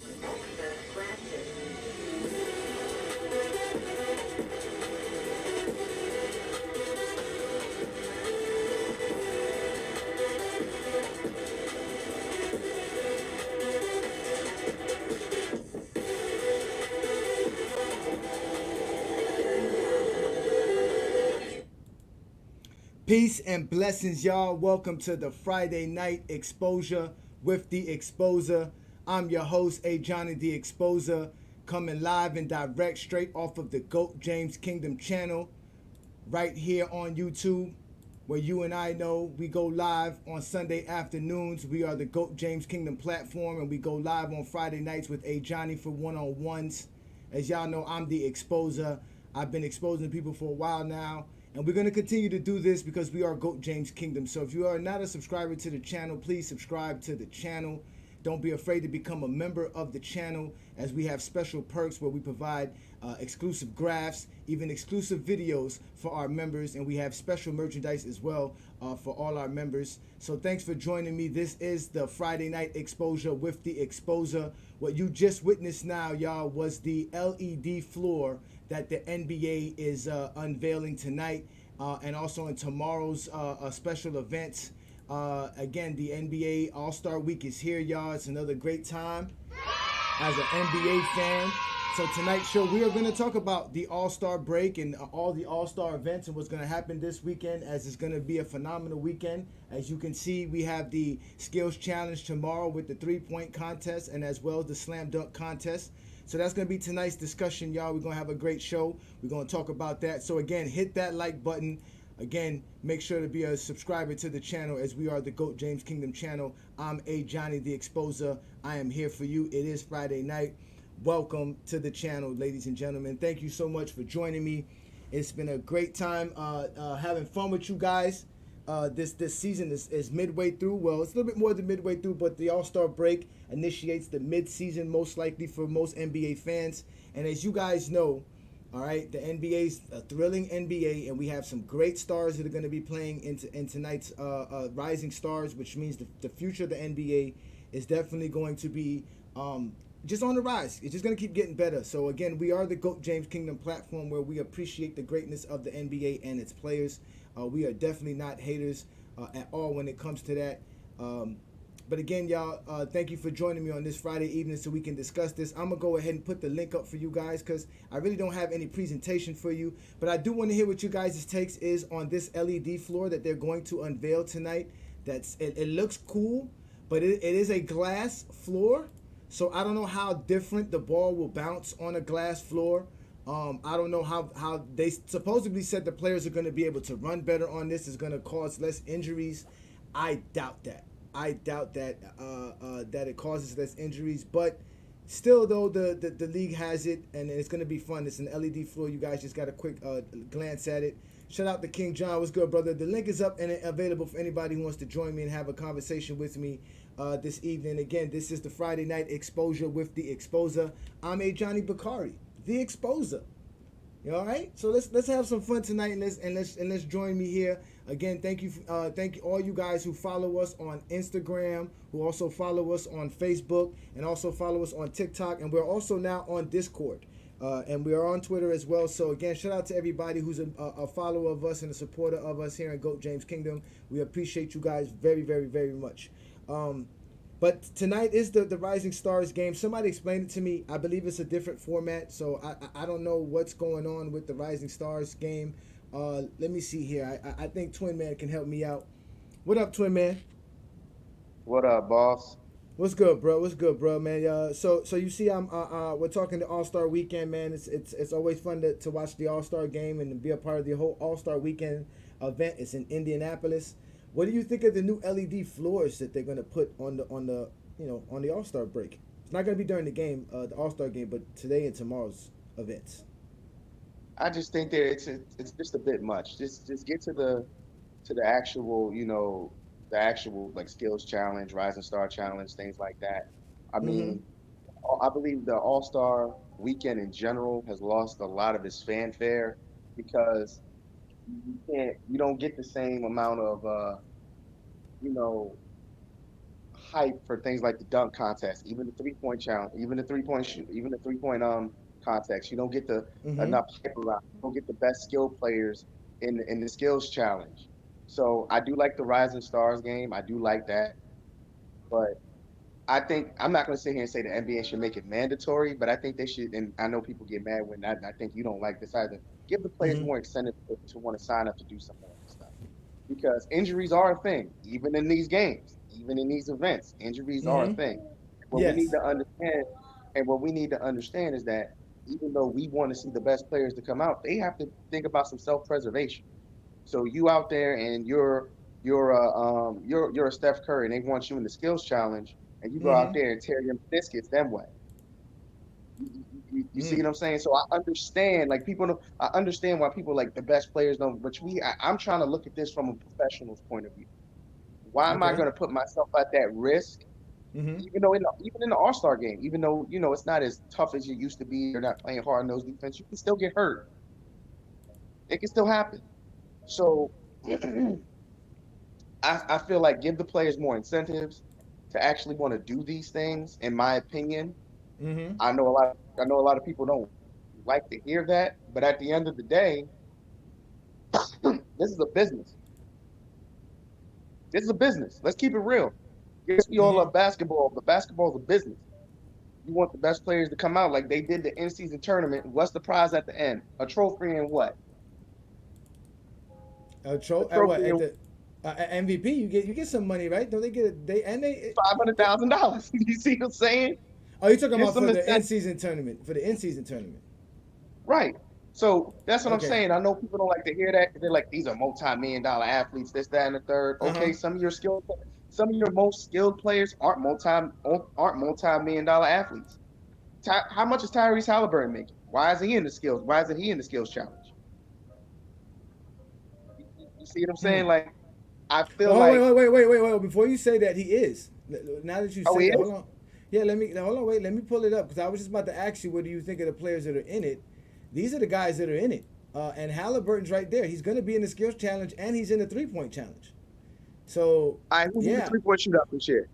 Access granted. Peace and blessings, y'all. Welcome to the Friday night exposure with the Exposer. I'm your host, Ajani the Exposer, coming live and direct straight off of the GOAT James Kingdom channel right here on YouTube, where you and I know we go live on Sunday afternoons. We are the GOAT James Kingdom platform, and we go live on Friday nights with Ajani for one-on-ones. As y'all know, I'm the Exposer. I've been exposing people for a while now, and we're going to continue to do this because we are GOAT James Kingdom. So if you are not a subscriber to the channel, please subscribe to the channel. Don't be afraid to become a member of the channel, as we have special perks where we provide exclusive graphs, even exclusive videos for our members, and we have special merchandise as well for all our members. So thanks for joining me. This is the Friday night exposure with the Exposer. What you just witnessed now, y'all, was the LED floor that the NBA is unveiling tonight, and also in tomorrow's special events. Again, the NBA All-Star Week is here, y'all. It's another great time as an NBA fan. So tonight's show, we are going to talk about the All-Star break and all the All-Star events and what's going to happen this weekend, as it's going to be a phenomenal weekend. As you can see, we have the Skills Challenge tomorrow with the three-point contest, and as well as the Slam Dunk contest. So that's going to be tonight's discussion, y'all. We're going to have a great show. We're going to talk about that. So again, hit that like button. Again, make sure to be a subscriber to the channel, as we are the GOAT James Kingdom channel. I'm Ajani the Exposer. I am here for you. It is Friday night. Welcome to the channel, ladies and gentlemen. Thank you so much for joining me. It's been a great time having fun with you guys. This season is midway through. Well, it's a little bit more than midway through, but the All-Star break initiates the mid-season, most likely for most NBA fans. And as you guys know, all right, the NBA's a thrilling NBA, and we have some great stars that are going to be playing in tonight's Rising Stars, which means the future of the NBA is definitely going to be just on the rise. It's just going to keep getting better. So again, we are the GOAT James Kingdom platform, where we appreciate the greatness of the NBA and its players. We are definitely not haters at all when it comes to that. But again, y'all, thank you for joining me on this Friday evening so we can discuss this. I'm going to go ahead and put the link up for you guys, because I really don't have any presentation for you. But I do want to hear what you guys' takes is on this LED floor that they're going to unveil tonight. It looks cool, but it is a glass floor. So I don't know how different the ball will bounce on a glass floor. I don't know how they supposedly said the players are going to be able to run better on this. It's going to cause less injuries. I doubt that. I doubt that that it causes less injuries, but still, though, the league has it, and it's going to be fun. It's an LED floor. You guys just got a quick glance at it. Shout out to King John. What's good, brother? The link is up and available for anybody who wants to join me and have a conversation with me this evening. Again, this is the Friday night exposure with the Exposer. I'm Ajani Bakari, the Exposer. You all right? So let's have some fun tonight, and let's join me here. Again, thank you all you guys who follow us on Instagram, who also follow us on Facebook, and also follow us on TikTok, and we're also now on Discord, and we are on Twitter as well. So again, shout out to everybody who's a follower of us and a supporter of us here in GOAT James Kingdom. We appreciate you guys very, very, very much. But tonight is the Rising Stars game. Somebody explained it to me. I believe it's a different format, so I don't know what's going on with the Rising Stars game. Let me see here. I think Twin Man can help me out. What up, Twin Man? What up, boss? What's good, bro? What's good, bro, man? So you see, we're talking the All Star Weekend, man. It's always fun to watch the All Star game and to be a part of the whole All Star Weekend event. It's in Indianapolis. What do you think of the new LED floors that they're gonna put on the All Star break? It's not gonna be during the game, the All Star game, but today and tomorrow's events. I just think that it's just a bit much. Just get to the actual, the actual like skills challenge, rising star challenge, things like that. I Mm-hmm. mean, I believe the All Star weekend in general has lost a lot of its fanfare because you don't get the same amount of you know hype for things like the dunk contest, even the 3 point challenge, even the 3 point shoot, even the 3 point contest. You don't get the Mm-hmm. enough hype around. You don't get the best skill players in the skills challenge. So I do like the Rising Stars game. I do like that, but I think I'm not going to sit here and say the NBA should make it mandatory, but I think they should. And I know people get mad when I think you don't like this either. Give the players Mm-hmm. more incentive to want to sign up to do some more of this stuff because injuries are a thing, even in these games, even in these events. Injuries are a Mm-hmm. thing. What we need Yes. to understand, and what we need to understand is that even though we want to see the best players to come out, they have to think about some self-preservation. So you out there and you're a Steph Curry and they want you in the skills challenge and you go out Mm-hmm. there and tear your biscuits them way. You see Mm. what I'm saying? So I understand, like people know, I understand why people like the best players don't. But I'm trying to look at this from a professional's point of view. Why am I Okay. going to put myself at that risk? Mm-hmm. Even in the All-Star game, even though it's not as tough as it used to be, you're not playing hard nose defense. You can still get hurt. It can still happen. So I feel like give the players more incentives to actually want to do these things. In my opinion, Mm-hmm. I know a lot of people don't like to hear that, but at the end of the day, this is a business. This is a business. Let's keep it real. Yes, we all Mm-hmm. love basketball, but basketball is a business. You want the best players to come out like they did the in-season tournament. What's the prize at the end? A trophy and what? A What trophy at and the MVP? You get some money, right? Don't they get it? They and they. $500,000. You see what I'm saying? Oh, you're talking Get about some for the in incentive. season tournament. For the in season tournament. Right. So that's what I'm Okay. saying. I know people don't like to hear that because they're like, these are multi-million dollar athletes, this, that, and the third. Uh huh. Okay, some of your most skilled players aren't multi-million dollar athletes. How much is Tyrese Halliburton making? Why is he in the skills? Why isn't he in the skills challenge? You see what I'm Hmm. saying? Like, I feel Oh like, wait. Before you say that, he is. Now that you oh, said he that, hold is. on. Yeah, let me hold on. Wait, let me pull it up because I was just about to ask you, what do you think of the players that are in it? These are the guys that are in it. And Halliburton's right there. He's going to be in the skills challenge and he's in the 3 point challenge. So All right, who's in the yeah. 3 point shootout this year?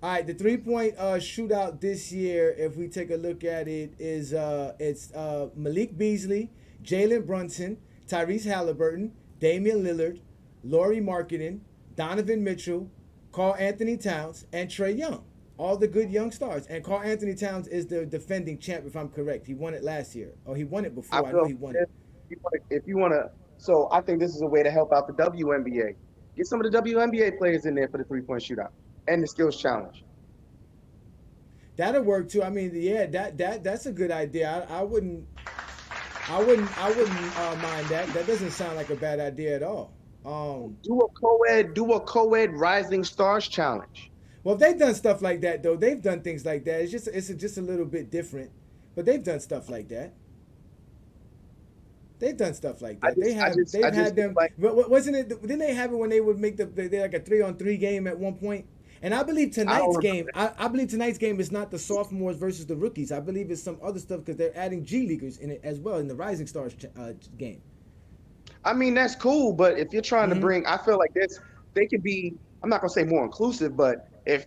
All right, the 3 point shootout this year, if we take a look at it, is it's Malik Beasley, Jalen Brunson, Tyrese Halliburton, Damian Lillard, Laurie Marketing, Donovan Mitchell, Carl Anthony Towns, and Trey Young. All the good young stars. And Carl Anthony Towns is the defending champ, if I'm correct. He won it last year. Or he won it I before. I know feel he won it. if you want to, so I think this is a way to help out the WNBA. Get some of the WNBA players in there for the 3 point shootout and the skills challenge. That'll work too. I mean, yeah, that's a good idea. I wouldn't mind that. That doesn't sound like a bad idea at all. Um, Do a co-ed Rising Stars challenge. well, if they've done stuff like that though. They've done things like that. It's just a little bit different, but they've done stuff like that. They've done stuff like I that. just I just I They've just had feel them. like Wasn't it? Didn't they have it when they would make they like a 3-on-3 game at one point? And I believe I don't tonight's game. remember. I believe tonight's game is not the sophomores versus the rookies. I believe it's some other stuff because they're adding G leaguers in it as well in the Rising Stars game. I mean that's cool, but if you're trying to Mm-hmm. bring, I feel like this they could be. I'm not gonna say more inclusive, but if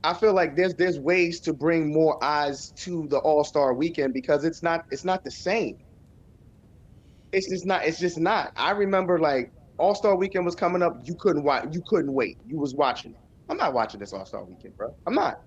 I feel like there's ways to bring more eyes to the All Star Weekend because it's not the same. It's just not. I remember like All Star Weekend was coming up. You couldn't watch. You couldn't wait. You was watching it. I'm not watching this All Star Weekend, bro. I'm not.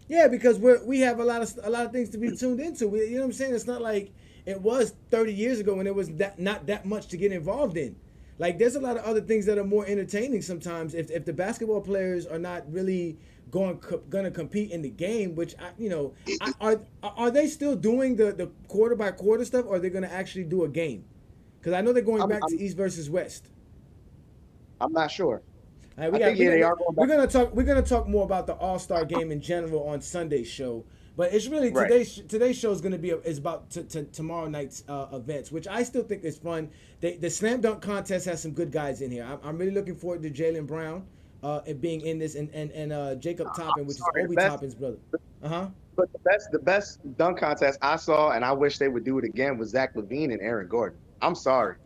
Yeah, because we have a lot of things to be tuned into. You know what I'm saying? It's not like it was 30 years ago when there was not that much to get involved in. Like there's a lot of other things that are more entertaining sometimes if the basketball players are not really gonna compete in the game. Which are they still doing the quarter by quarter stuff, or are they gonna actually do a game? Because I know they're going I'm back to I'm East versus West. I'm not sure. All right, I think yeah, they are going we're back. gonna talk more about the All Star game in general on Sunday's show. But it's really Right. today's show is gonna be is about tomorrow night's events, which I still think is fun. The slam dunk contest has some good guys in here. I'm really looking forward to Jalen Brown and being in this and Jacob Toppin, I'm which is sorry. The Obi best, Toppin's brother. Uh huh. but the best dunk contest I saw, and I wish they would do it again, was Zach Levine and Aaron Gordon. I'm sorry.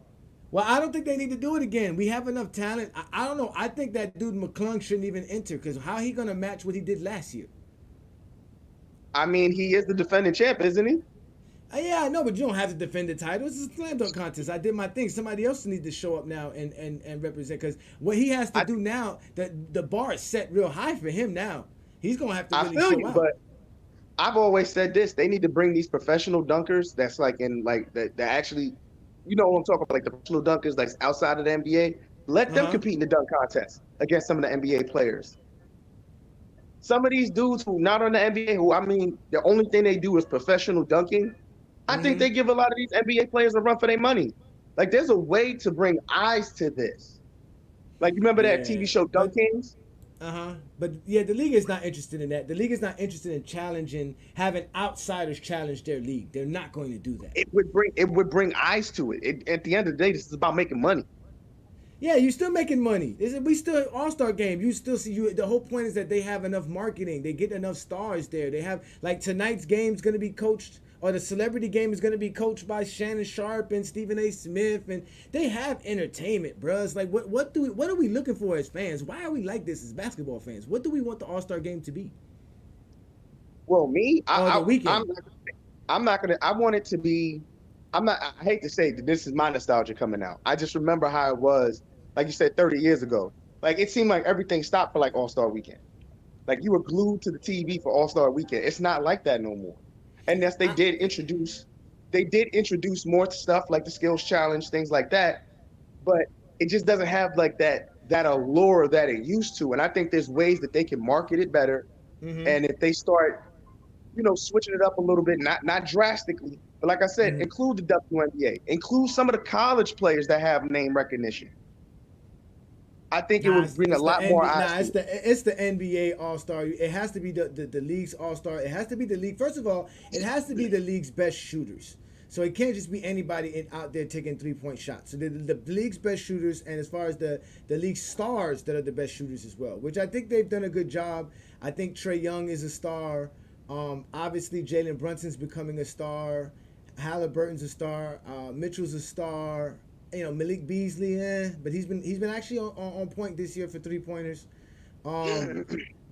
Well, I don't think they need to do it again. We have enough talent. I don't know. I think that dude McClung shouldn't even enter because how he gonna match what he did last year? I mean, he is the defending champ, isn't he? Yeah, I know, but you don't have to defend the title. It's a slam dunk contest. I did my thing. Somebody else needs to show up now and represent because what he has to I do now, the bar is set real high for him now. He's gonna have to I really feel show you, out. but I've always said this: they need to bring these professional dunkers that's like in like that actually, you know what I'm talking about, like the professional dunkers like outside of the NBA. Let Uh them huh. compete in the dunk contest against some of the NBA players. Some of these dudes who not on the NBA, who I mean, the only thing they do is professional dunking. I think Mm-hmm. they give a lot of these NBA players a run for their money. Like, there's a way to bring eyes to this. Like, you remember that Yeah, TV show Dunk but Kings? but yeah, the league is not interested in that. The league is not interested in challenging, having outsiders challenge their league. They're not going to do that. It would bring eyes to it. At the end of the day, this is about making money. Yeah, you still making money. We still All Star game. You still see you. The whole point is that they have enough marketing. They get enough stars there. They have like tonight's game is going to be coached, or the celebrity game is going to be coached by Shannon Sharp and Stephen A. Smith, and they have entertainment, bruh. It's like what are we looking for as fans? Why are we like this as basketball fans? What do we want the All Star game to be? Well, me, Or the I'm weekend? I'm not gonna. I want it to be. I'm not. I hate to say that this is my nostalgia coming out. I just remember how it was, like you said, 30 years ago. Like it seemed like everything stopped for like All Star Weekend. Like you were glued to the TV for All Star Weekend. It's not like that no more. And yes, I, they did introduce more stuff like the skills challenge, things like that. But it just doesn't have like that allure that it used to. And I think there's ways that they can market it better. mm-hmm, And if they start, switching it up a little bit, not drastically, but like I said, mm-hmm. include the WNBA, include some of the college players that have name recognition. I think it Nah, would bring a it's the lot more NBA. eyes Nah, to it. it's the NBA All Star. It has to be the league's All Star. It has to be the league. First of all, it has to be the league's best shooters. So it can't just be anybody out there taking 3-point shots. So the league's best shooters, and as far as the league stars that are the best shooters as well, which I think they've done a good job. I think Trey Young is a star. Obviously, Jalen Brunson's becoming a star. Halliburton's a star. Mitchell's a star. Malik Beasley, but he's been actually on point this year for 3-pointers. Um,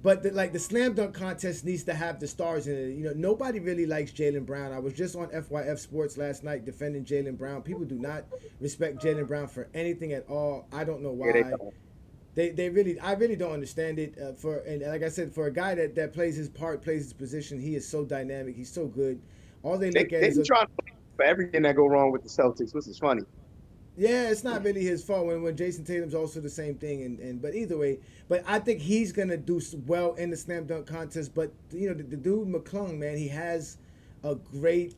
but the slam dunk contest needs to have the stars in it. Nobody really likes Jalen Brown. I was just on FYF Sports last night defending Jalen Brown. People do not respect Jalen Brown for anything at all. I don't know Yeah, they why. don't. I really don't understand it. And like I said, for a guy that plays his part, plays his position, he is so dynamic. He's so good. All they They look at they is be trying to blame for everything that go wrong with the Celtics, which is funny. yeah, it's not really his fault when Jason Tatum's also the same thing. And but either way, but I think he's gonna do well in the slam dunk contest. But the dude McClung, man, he has a great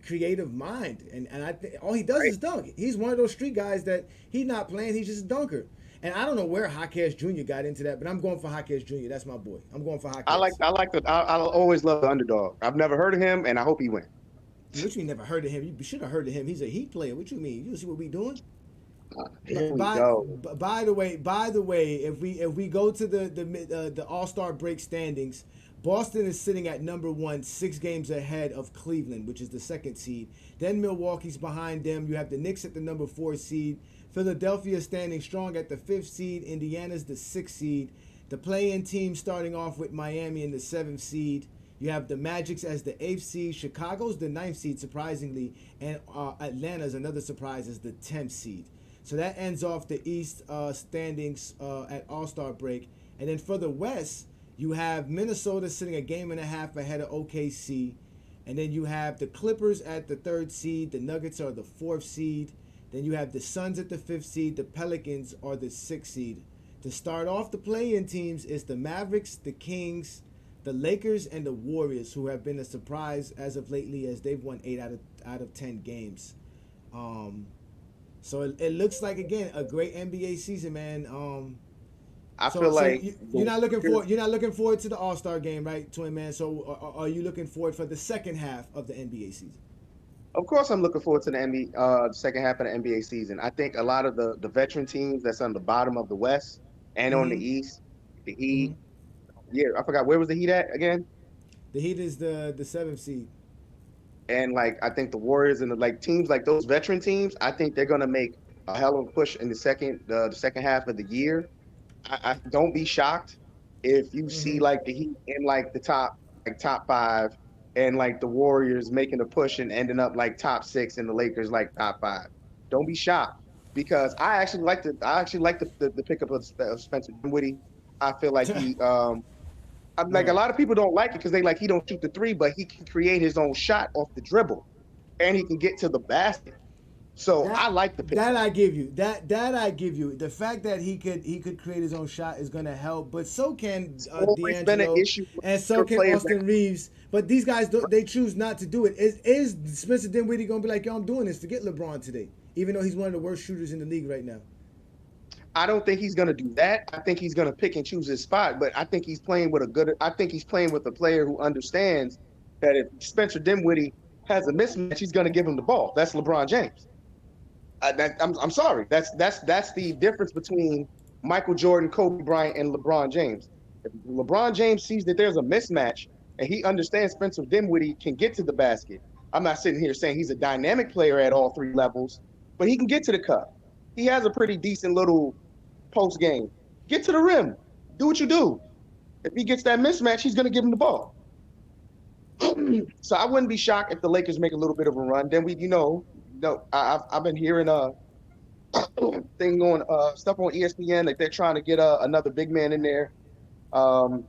creative mind, and I think all he does Right? is dunk. He's one of those street guys that he's not playing. He's just a dunker. And I don't know where Jaquez Jr. got into that, but I'm going for Jaquez Jr. That's my boy. I'm going for Jaquez. I always love the underdog. I've never heard of him, and I hope he wins. What you mean never heard of him? You should have heard of him. He's a Heat player. What you mean? You see what we doing? Here we By go. by the way, if we go to the All Star break standings, Boston is sitting at number one, 6 games ahead of Cleveland, which is the second seed. Then Milwaukee's behind them. You have the Knicks at the number 4 seed. Philadelphia standing strong at the 5th seed. Indiana's the 6th seed. The play-in team starting off with Miami in the 7th seed. You have the Magics as the 8th seed. Chicago's the 9th seed, surprisingly, and Atlanta's another surprise as the 10th seed. So that ends off the East standings at All Star break. And then for the West, you have Minnesota sitting a game and a half ahead of OKC. And then you have the Clippers at the 3rd seed. The Nuggets are the 4th seed. Then you have the Suns at the 5th seed. The Pelicans are the 6th seed. To start off the play-in teams is the Mavericks, the Kings, the Lakers, and the Warriors, who have been a surprise as of lately as they've won 8 out of 10 games. So it looks like again a great NBA season, man. I So feel so like you're not looking forward to the All Star game, right, Twin Man? So are you looking forward for the second half of the NBA season? of course, I'm looking forward to the NBA, second half of the NBA season. I think a lot of the veteran teams that's on the bottom of the West and on the Mm-hmm. East, the Mm-hmm. Heat. Yeah, I forgot where was the Heat at again. The Heat is the 7th seed. And like I think the Warriors and like teams like those veteran teams, I think they're gonna make a hell of a push in the second half of the year. I don't be shocked if you see Mm-hmm. like the Heat in like the top five, and like the Warriors making a push and ending up like top six, and the Lakers like top five. Don't be shocked because I actually like the pickup of Spencer Dinwiddie. I feel like I'm like a Right. lot of people don't like it because they like he don't shoot the three, but he can create his own shot off the dribble, and he can get to the basket. So I That like the that pickup. I give you. That I give you. The fact that he could create his own shot is gonna help, but so can It's always been an D'Angelo, issue with and so can players that Austin Reeves. But these guys they choose not to do it. Is Spencer Dinwiddie gonna be like, yo, I'm doing this to get LeBron today, even though he's one of the worst shooters in the league right now? I don't think he's going to do that. I think he's going to pick and choose his spot, but I think he's playing with a good. I think he's playing with a player who understands that if Spencer Dinwiddie has a mismatch, he's going to give him the ball. That's LeBron James. I'm sorry. That's the difference between Michael Jordan, Kobe Bryant, and LeBron James. If LeBron James sees that there's a mismatch and he understands Spencer Dinwiddie can get to the basket, I'm not sitting here saying he's a dynamic player at all three levels, but he can get to the cup. He has a pretty decent little post game. Get to the rim. Do what you do. If he gets that mismatch, he's going to give him the ball. So I wouldn't be shocked if the Lakers make a little bit of a run. Then I've been hearing thing on stuff on ESPN like they're trying to get another big man in there. Um,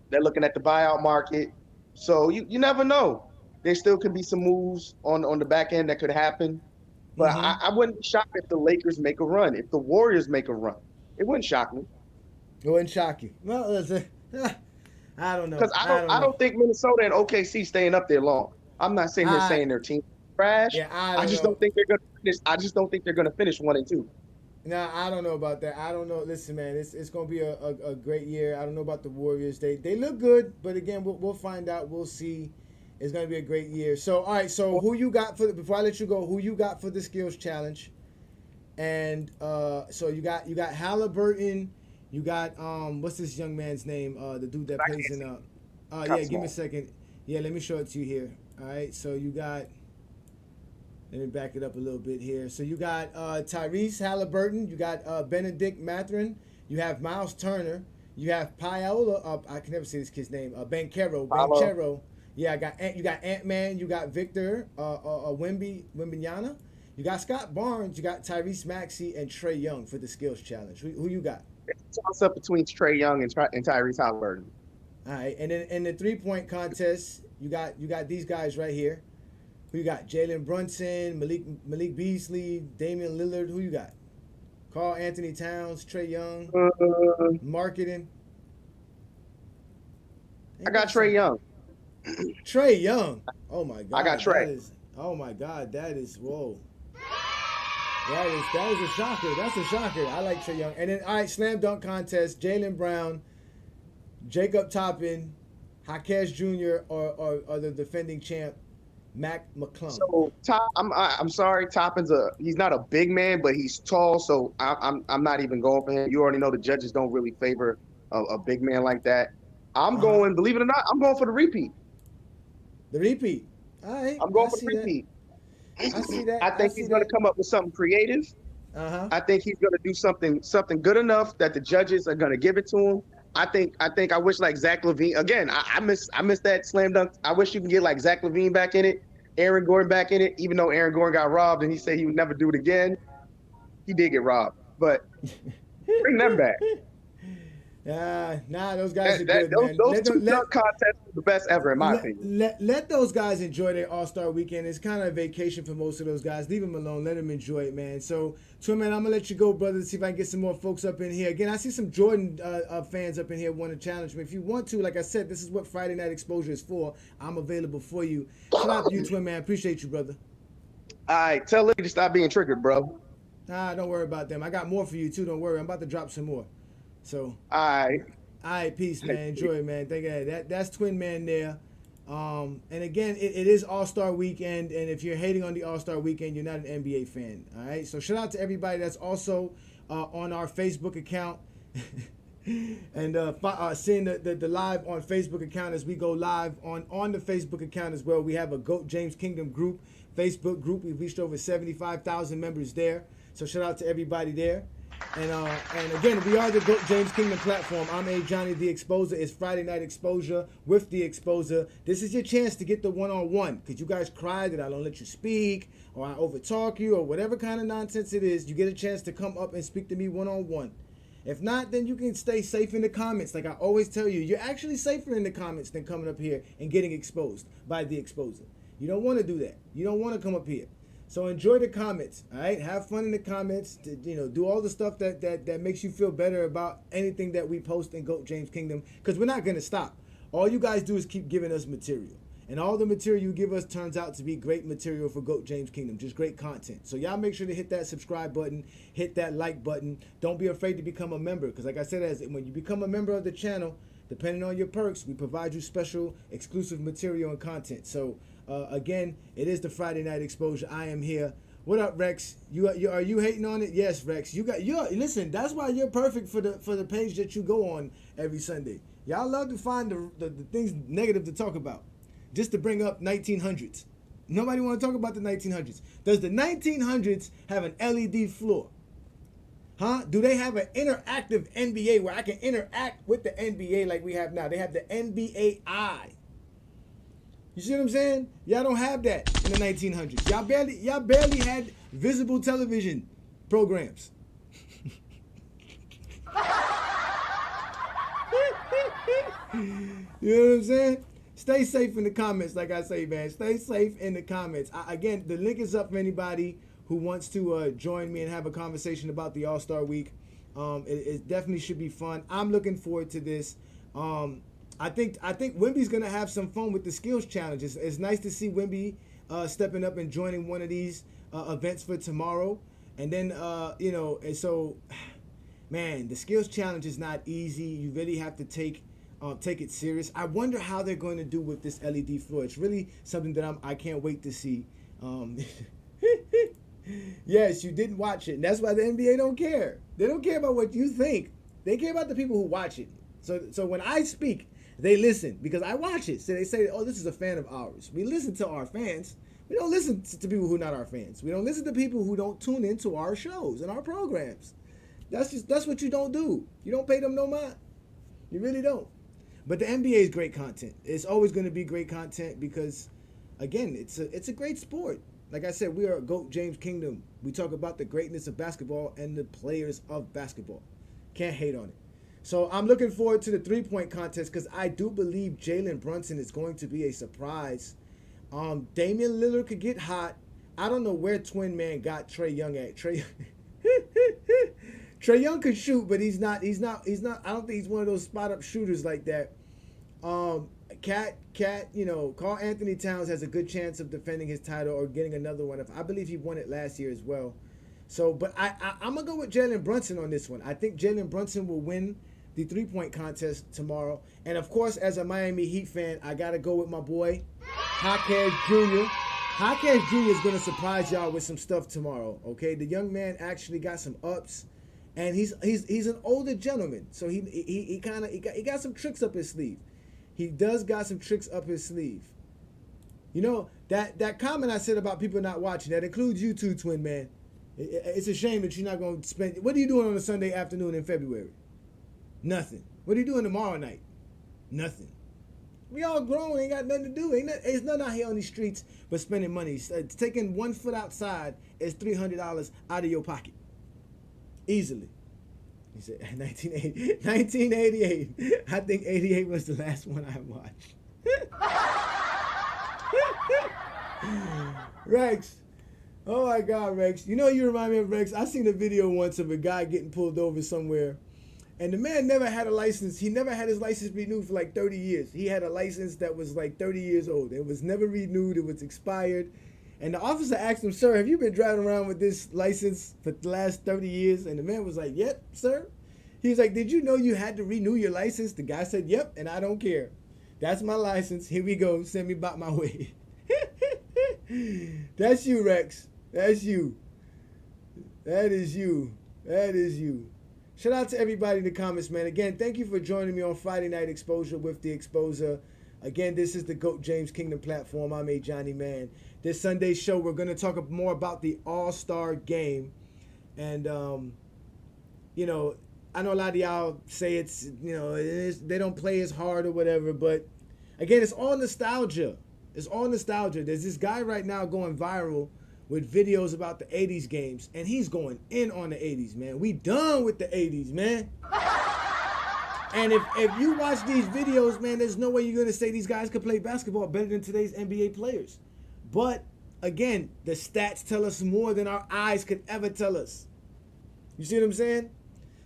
they're looking at the buyout market. So you never know. There still could be some moves on the back end that could happen. But Mm-hmm. I wouldn't be shocked if the Lakers make a run. If the Warriors make a run, it wouldn't shock me It wouldn't shock you. Well, I don't know. because I don't I know. don't think Minnesota and OKC staying up there long. I'm not sitting here I saying their team is trash. Yeah, I I don't just know. don't think they're gonna finish. I just don't think they're gonna finish 1 and 2. Nah, I don't know about that. I don't know. Listen, man, it's gonna be a great year. I don't know about the Warriors. They look good, but again, we'll find out. We'll see. It's gonna be a great year. So all right. So who you got for before I let you go? Who you got for the skills challenge? And so you got Halliburton. You got what's this young man's name? The dude that I plays can't in see. yeah. Cut Give me a small. second. Yeah, let me show it to you here. All right. So you got. Let me back it up a little bit here. So you got Tyrese Halliburton, you got Benedict Mathurin, you have Miles Turner, you have Paola. I can never say this kid's name. Banchero, Follow. Banchero. Yeah, you got Ant Man, you got Victor, Wimbignana, you got Scott Barnes, you got Tyrese Maxey, and Trey Young for the skills challenge. Who you got? It's a toss up between Trey Young and Tyrese Halliburton. All right, and then in the 3-point contest, you got these guys right here. Who you got? Jalen Brunson, Malik Beasley, Damian Lillard. Who you got? Carl Anthony Towns, Trey Young, Uh, marketing. I Ain't got that Trey something? Young. Trey Young. Oh my I got God, Trey. that is. Oh my God, that is. Whoa. That is a shocker. That's a shocker. I like Trey Young. And then all right, slam dunk contest. Jalen Brown, Jacob Toppin, Hakesh Jr. or the defending champ, Mac McClung. So I'm sorry, he's not a big man, but he's tall. So I'm not even going for him. You already know the judges don't really favor a big man like that. I'm Uh huh. going, believe it or not, I'm going for the repeat. The repeat. All right, I'm going I for see the that. repeat. I see that. I I think see he's going to that. come up with something creative. Uh huh. I think he's going to do something good enough that the judges are going to give it to him. I wish like Zach Levine again. I miss that slam dunk. I wish you can get like Zach Levine back in it, Aaron Gordon back in it. Even though Aaron Gordon got robbed and he said he would never do it again, he did get robbed. But bring them back. Nah, those guys are good, Those man. those Let two them dunk contests are the best ever in my let, opinion. let those guys enjoy their All Star weekend. It's kind of a vacation for most of those guys. Leave them alone. Let them enjoy it, man. So, Twin Man, I'm gonna let you go, brother. To see if I can get some more folks up in here. Again, I see some Jordan fans up in here want to challenge me. If you want to, like I said, this is what Friday Night Exposure is for. I'm available for you. Shout out to you, Twin Man. Appreciate you, brother. All right, tell Lee to stop being triggered, bro. Nah, don't worry about them. I got more for you too. Don't worry. I'm about to drop some more. So. All right. All right, peace, man. Enjoy it, man. Thank you. That's Twin Man there. And again, it is All Star Weekend, and if you're hating on the All Star Weekend, you're not an NBA fan. All right. So shout out to everybody that's also on our Facebook account and seeing the live on Facebook account as we go live on the Facebook account as well. We have a GOAT James Kingdom group Facebook group. We've reached over 75,000 members there. So shout out to everybody there. And again, we are the GOAT James Kingdom platform. I'm Ajani the Exposer. It's Friday Night Exposure with the Exposer. This is your chance to get the one-on-one, because you guys cry that I don't let you speak or I overtalk you or whatever kind of nonsense it is. You get a chance to come up and speak to me one-on-one. If not, then you can stay safe in the comments. Like I always tell you, you're actually safer in the comments than coming up here and getting exposed by the Exposer. You don't want to do that. You don't want to come up here. So enjoy the comments, all right? Have fun in the comments. Do all the stuff that makes you feel better about anything that we post in GOAT James Kingdom, because we're not going to stop. All you guys do is keep giving us material. And all the material you give us turns out to be great material for GOAT James Kingdom, just great content. So y'all make sure to hit that subscribe button, hit that like button. Don't be afraid to become a member, because like I said, when you become a member of the channel, depending on your perks, we provide you special exclusive material and content. So again, it is the Friday Night Exposure. I am here. What up, Rex? Are you hating on it? Yes, Rex. Listen. That's why you're perfect for the page that you go on every Sunday. Y'all love to find the things negative to talk about, just to bring up 1900s. Nobody want to talk about the 1900s. Does the 1900s have an LED floor? Huh? Do they have an interactive NBA where I can interact with the NBA like we have now? They have the NBA Eye. You see what I'm saying? Y'all don't have that in the 1900s. Y'all barely had visible television programs. You know what I'm saying? Stay safe in the comments, like I say, man. Stay safe in the comments. Again, the link is up for anybody who wants to join me and have a conversation about the All-Star Week. It definitely should be fun. I'm looking forward to this. I think Wimby's gonna have some fun with the skills challenges. It's nice to see Wimby stepping up and joining one of these events for tomorrow. And then and so, man, the skills challenge is not easy. You really have to take it serious. I wonder how they're going to do with this LED floor. It's really something that I can't wait to see. Yes, you didn't watch it, and that's why the NBA don't care. They don't care about what you think. They care about the people who watch it. So when I speak, they listen because I watch it. So they say, oh, this is a fan of ours. We listen to our fans. We don't listen to people who are not our fans. We don't listen to people who don't tune into our shows and our programs. That's what you don't do. You don't pay them no mind. You really don't. But the NBA is great content. It's always going to be great content because, again, it's a great sport. Like I said, we are GOAT James Kingdom. We talk about the greatness of basketball and the players of basketball. Can't hate on it. So I'm looking forward to the three-point contest because I do believe Jalen Brunson is going to be a surprise. Damian Lillard could get hot. I don't know where Twin Man got Trae Young at. Trae Young could shoot, but he's not. I don't think he's one of those spot-up shooters like that. Carl Anthony Towns has a good chance of defending his title or getting another one. I believe he won it last year as well. So, but I'm going to go with Jalen Brunson on this one. I think Jalen Brunson will win the three-point contest tomorrow. And, of course, as a Miami Heat fan, I got to go with my boy, Jaquez Jr. Jaquez Jr. is going to surprise y'all with some stuff tomorrow, okay? The young man actually got some ups, and he's an older gentleman. So he got some tricks up his sleeve. He does got some tricks up his sleeve. You know, that comment I said about people not watching, that includes you too, Twin Man. It's a shame that you're not going to spend... What are you doing on a Sunday afternoon in February? Nothing. What are you doing tomorrow night? Nothing. We all grown, ain't got nothing to do. It's nothing out here on these streets but spending money. Taking 1 foot outside is $300 out of your pocket. Easily. He said 1988. I think 88 was the last one I watched. Rex. Oh my God, Rex. You know you remind me of Rex. I seen a video once of a guy getting pulled over somewhere. And the man never had a license. He never had his license renewed for like 30 years. He had a license that was like 30 years old. It was never renewed. It was expired. And the officer asked him, sir, have you been driving around with this license for the last 30 years? And the man was like, yep, sir. He was like, did you know you had to renew your license? The guy said, yep, and I don't care. That's my license. Here we go. Send me about my way. That's you, Rex. That's you. That is you. That is you. Shout out to everybody in the comments, man. Again, thank you for joining me on Friday Night Exposure with the Exposer. Again, this is the GOAT James Kingdom platform. I'm Ajani, man. This Sunday show, we're going to talk more about the All-Star Game. And you know, I know a lot of y'all say it's, they don't play as hard or whatever, but again, it's all nostalgia. It's all nostalgia. There's this guy right now going viral with videos about the 80s games, and he's going in on the 80s, man. We done with the 80s, man. And if you watch these videos, man, there's no way you're going to say these guys could play basketball better than today's NBA players. But again, the stats tell us more than our eyes could ever tell us. You see what I'm saying?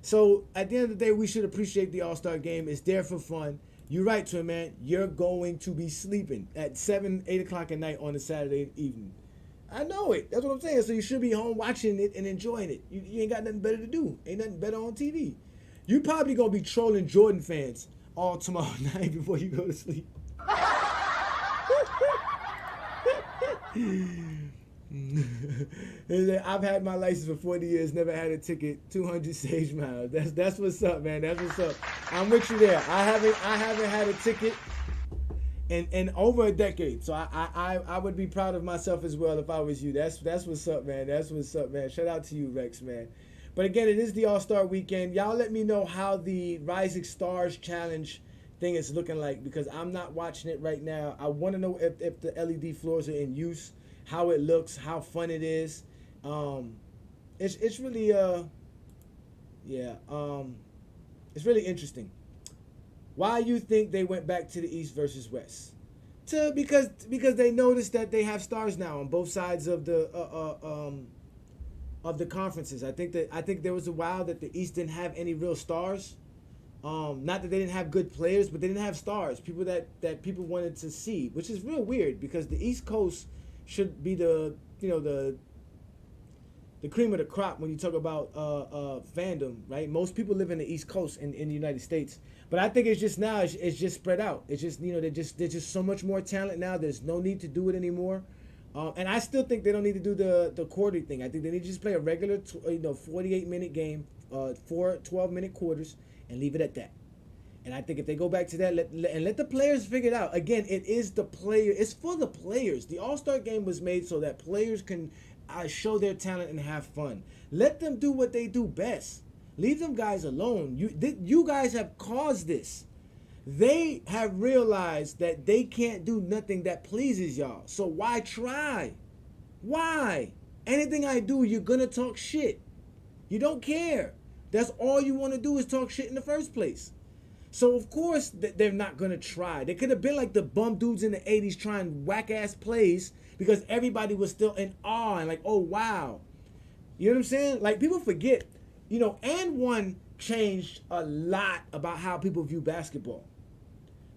So at the end of the day, we should appreciate the All-Star game. It's there for fun. You're right, to man. You're going to be sleeping at 7, 8 o'clock at night on a Saturday evening. I know it. That's what I'm saying. So you should be home watching it and enjoying it. You ain't got nothing better to do. Ain't nothing better on TV. You probably going to be trolling Jordan fans all tomorrow night before you go to sleep. I've had my license for 40 years, never had a ticket, 200 stage miles. That's what's up, man. That's what's up. I'm with you there. I haven't had a ticket in over a decade. So I would be proud of myself as well if I was you. That's what's up, man. That's what's up, man. Shout out to you, Rex, man. But again, it is the All-Star weekend. Y'all let me know how the Rising Stars Challenge thing is looking like, because I'm not watching it right now. I want to know if the LED floors are in use, how it looks, how fun it is. It's really it's really interesting. Why you think they went back to the East versus West? Because they noticed that they have stars now on both sides of the conferences. I think there was a while that the East didn't have any real stars. Not that they didn't have good players, but they didn't have stars. People that people wanted to see, which is real weird, because the East Coast should be the cream of the crop when you talk about fandom, right? Most people live in the East Coast in the United States, but I think it's just now it's just spread out. It's just, there's just so much more talent now. There's no need to do it anymore. And I still think they don't need to do the quarter thing. I think they need to just play a regular 48-minute game, 4 12-minute quarters, and leave it at that. And I think if they go back to that, let the players figure it out. Again, it is the player. It's for the players. The All-Star game was made so that players can show their talent and have fun. Let them do what they do best. Leave them guys alone. You guys have caused this. They have realized that they can't do nothing that pleases y'all. So why try? Why? Anything I do, you're going to talk shit. You don't care. That's all you want to do, is talk shit in the first place. So of course they're not going to try. They could have been like the bum dudes in the 80s trying whack-ass plays because everybody was still in awe and like, oh, wow. You know what I'm saying? Like, people forget, and one changed a lot about how people view basketball.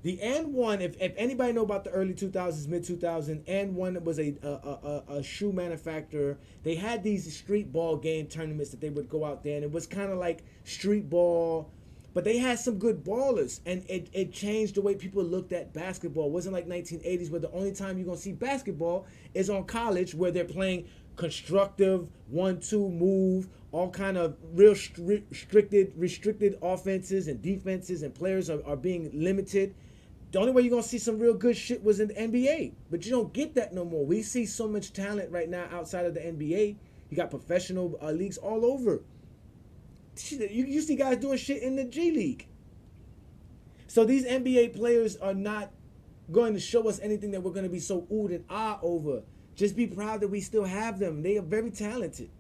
The and one, if anybody know about the early 2000s, mid 2000s, and one was a shoe manufacturer. They had these street ball game tournaments that they would go out there, and it was kind of like street ball, but they had some good ballers, and it changed the way people looked at basketball. It wasn't like 1980s where the only time you're gonna see basketball is on college, where they're playing constructive 1-2 move, all kind of real restricted offenses and defenses, and players are being limited. The only way you're going to see some real good shit was in the NBA. But you don't get that no more. We see so much talent right now outside of the NBA. You got professional leagues all over. You see guys doing shit in the G League. So these NBA players are not going to show us anything that we're going to be so oohed and ah over. Just be proud that we still have them. They are very talented.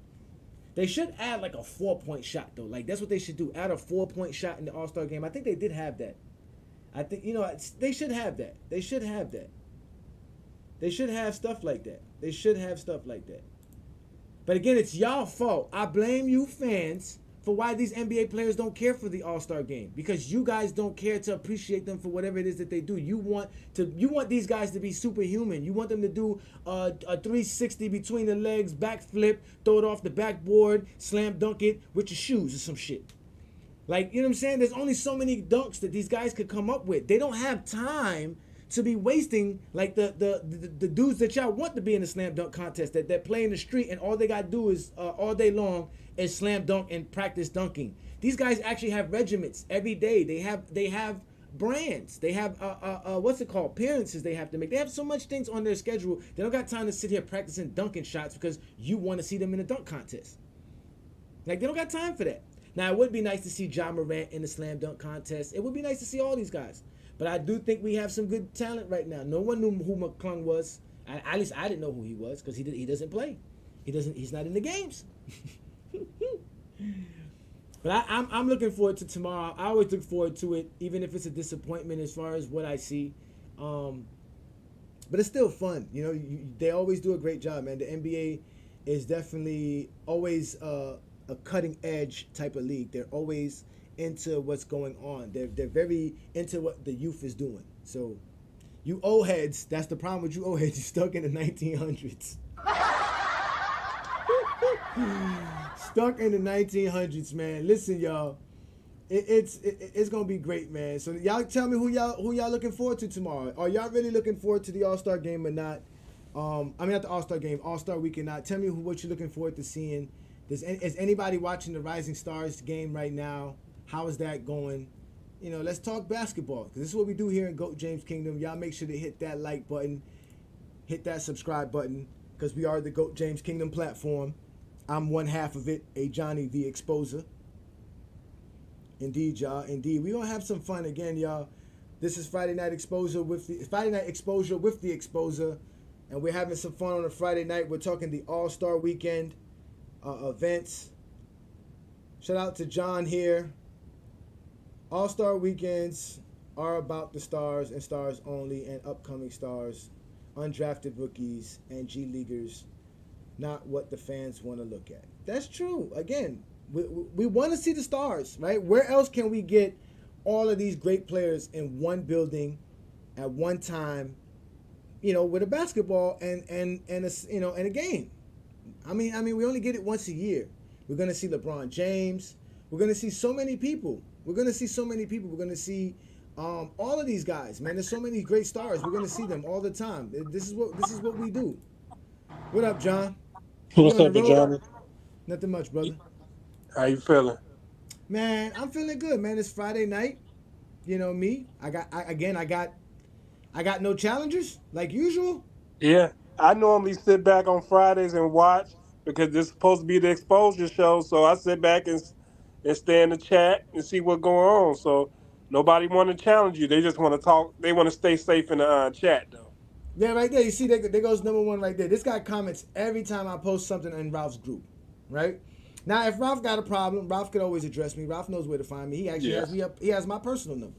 They should add like a 4-point shot, though. Like, that's what they should do. Add a 4-point shot in the All-Star game. I think they did have that. I think, they should have that. They should have that. They should have stuff like that. They should have stuff like that. But again, it's y'all fault. I blame you fans for why these NBA players don't care for the All-Star game. Because you guys don't care to appreciate them for whatever it is that they do. You want these guys to be superhuman. You want them to do a 360 between the legs, backflip, throw it off the backboard, slam dunk it with your shoes or some shit. Like, you know what I'm saying? There's only so many dunks that these guys could come up with. They don't have time to be wasting like the dudes that y'all want to be in the slam dunk contest that play in the street, and all they got to do is all day long is slam dunk and practice dunking. These guys actually have regiments every day. They have brands. They have what's it called? Appearances they have to make. They have so much things on their schedule. They don't got time to sit here practicing dunking shots because you want to see them in a dunk contest. Like they don't got time for that. Now it would be nice to see John Morant in the slam dunk contest. It would be nice to see all these guys. But I do think we have some good talent right now. No one knew who McClung was. At least I didn't know who he was because he doesn't play. He's not in the games. But I'm looking forward to tomorrow. I always look forward to it, even if it's a disappointment as far as what I see. But it's still fun. You know, they always do a great job, man. The NBA is definitely always a cutting edge type of league. They're always into what's going on. They're very into what the youth is doing. So you old heads, that's the problem with you old heads. You're stuck in the 1900s. Stuck in the 1900s, man. Listen, y'all. It's gonna be great, man. So y'all tell me who y'all looking forward to tomorrow. Are y'all really looking forward to the All-Star game or not? I mean not the All-Star game, All-Star weekend. Not. Tell me what you're looking forward to seeing. Is anybody watching the Rising Stars game right now? How is that going? You know, let's talk basketball because this is what we do here in GOAT James Kingdom. Y'all make sure to hit that like button, hit that subscribe button because we are the GOAT James Kingdom platform. I'm one half of it, Ajani the Exposer. Indeed, y'all. Indeed, we gonna have some fun again, y'all. This is Friday Night Exposure with the Exposer, and we're having some fun on a Friday night. We're talking the All-Star Weekend events. Shout out to John here. All-Star Weekends are about the stars and stars only, and upcoming stars, undrafted rookies, and G Leaguers. Not what the fans want to look at. That's true. Again, we want to see the stars, right? Where else can we get all of these great players in one building at one time, you know, with a basketball and a game? I mean, we only get it once a year. We're gonna see LeBron James. We're gonna see so many people. We're gonna see all of these guys, man. There's so many great stars. We're gonna see them all the time. This is what we do. What up, John? You What's on the up, road? Ajani? Nothing much, brother. How you feeling? Man, I'm feeling good, man. It's Friday night. You know me. I got no challengers like usual. Yeah, I normally sit back on Fridays and watch because this is supposed to be the exposure show. So I sit back and stay in the chat and see what's going on. So nobody want to challenge you. They just want to talk. They want to stay safe in the chat though. Yeah, right there. You see, there goes number one right there. This guy comments every time I post something in Ralph's group, right? Now, if Ralph got a problem, Ralph could always address me. Ralph knows where to find me. He actually has Yes. me up. He has my personal number.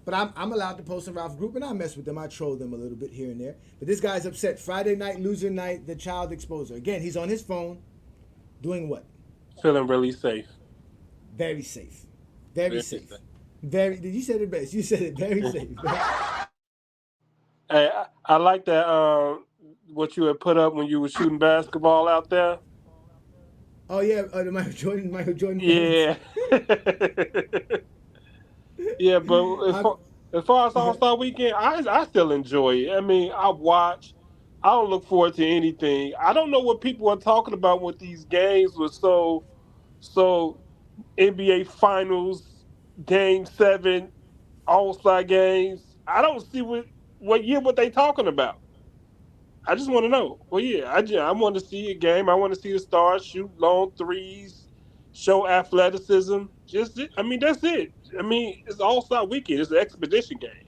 But I'm allowed to post in Ralph's group, and I mess with them. I troll them a little bit here and there. But this guy's upset. Friday night, loser night, the child exposer. Again, he's on his phone doing what? Feeling really safe. Very safe. Very Very safe. safe. Very. You said it best. You said it very safe. Hey, I like that. What you had put up when you were shooting basketball out there. Oh yeah, the Michael Jordan fans. Yeah. Yeah, but I, as far as All Star Weekend, I still enjoy it. I mean, I watch. I don't look forward to anything. I don't know what people are talking about with these games. Was so NBA Finals, Game 7, All Star games. I don't see what they talking about. I just want to know. Well, yeah, I want to see a game. I want to see the stars shoot long threes, show athleticism. I mean, that's it. I mean, it's All Star Weekend. It's an expedition game.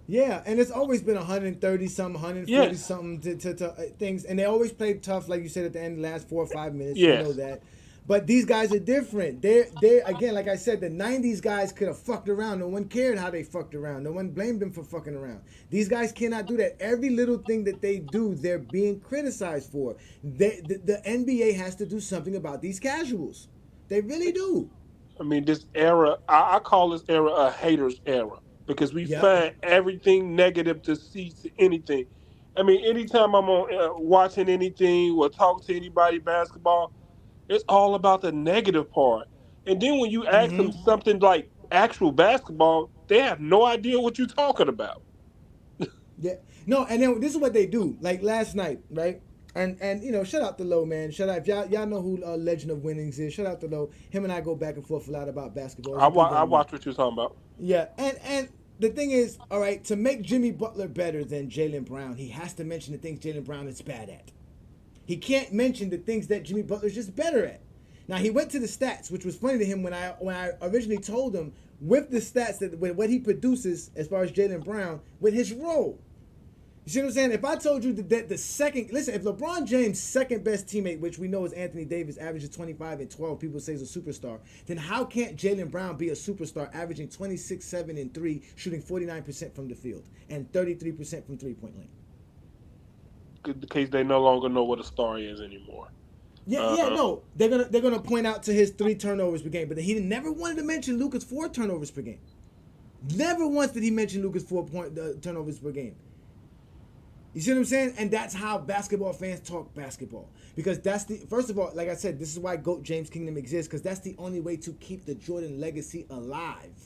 Yeah, and it's always been 130 something, 140 Yes, something to things, and they always play tough, like you said at the end, the last 4 or 5 minutes. You know yes. that, but these guys are different. They again, like I said, the '90s guys could have fucked around. No one cared how they fucked around. No one blamed them for fucking around. These guys cannot do that. Every little thing that they do, they're being criticized for. The NBA has to do something about these casuals. They really do. I mean, this era, I call this era a haters era because we Yep. find everything negative to see to anything. I mean, anytime I'm on watching anything or talking to anybody basketball, it's all about the negative part. And then when you ask them Mm-hmm. something like actual basketball, they have no idea what you're talking about. Yeah. No, and then this is what they do. Like last night, right? And you know, shout out to Low, man. Shout out if y'all know who Legend of Winnings is. Shout out to Low. Him and I go back and forth a lot about basketball. He's a good I young man. watch what you're talking about. Yeah, and the thing is, all right, to make Jimmy Butler better than Jalen Brown, he has to mention the things Jalen Brown is bad at. He can't mention the things that Jimmy Butler's just better at. Now he went to the stats, which was funny to him when I originally told him with the stats that with what he produces as far as Jaylen Brown with his role. You see what I'm saying? If I told you that the second, listen, if LeBron James' second best teammate, which we know is Anthony Davis, averages 25 and 12, people say is a superstar, then how can't Jaylen Brown be a superstar averaging 26, 7, and 3, shooting 49% from the field and 33% from three-point lane? In case they no longer know what a star is anymore. Yeah, no. They're gonna point out to his 3 turnovers per game, but he never wanted to mention Luka's 4 turnovers per game. Never once did he mention Luka's 4 turnovers per game. You see what I'm saying? And that's how basketball fans talk basketball. Because that's the, first of all, like I said, this is why GOAT James Kingdom exists, because that's the only way to keep the Jordan legacy alive.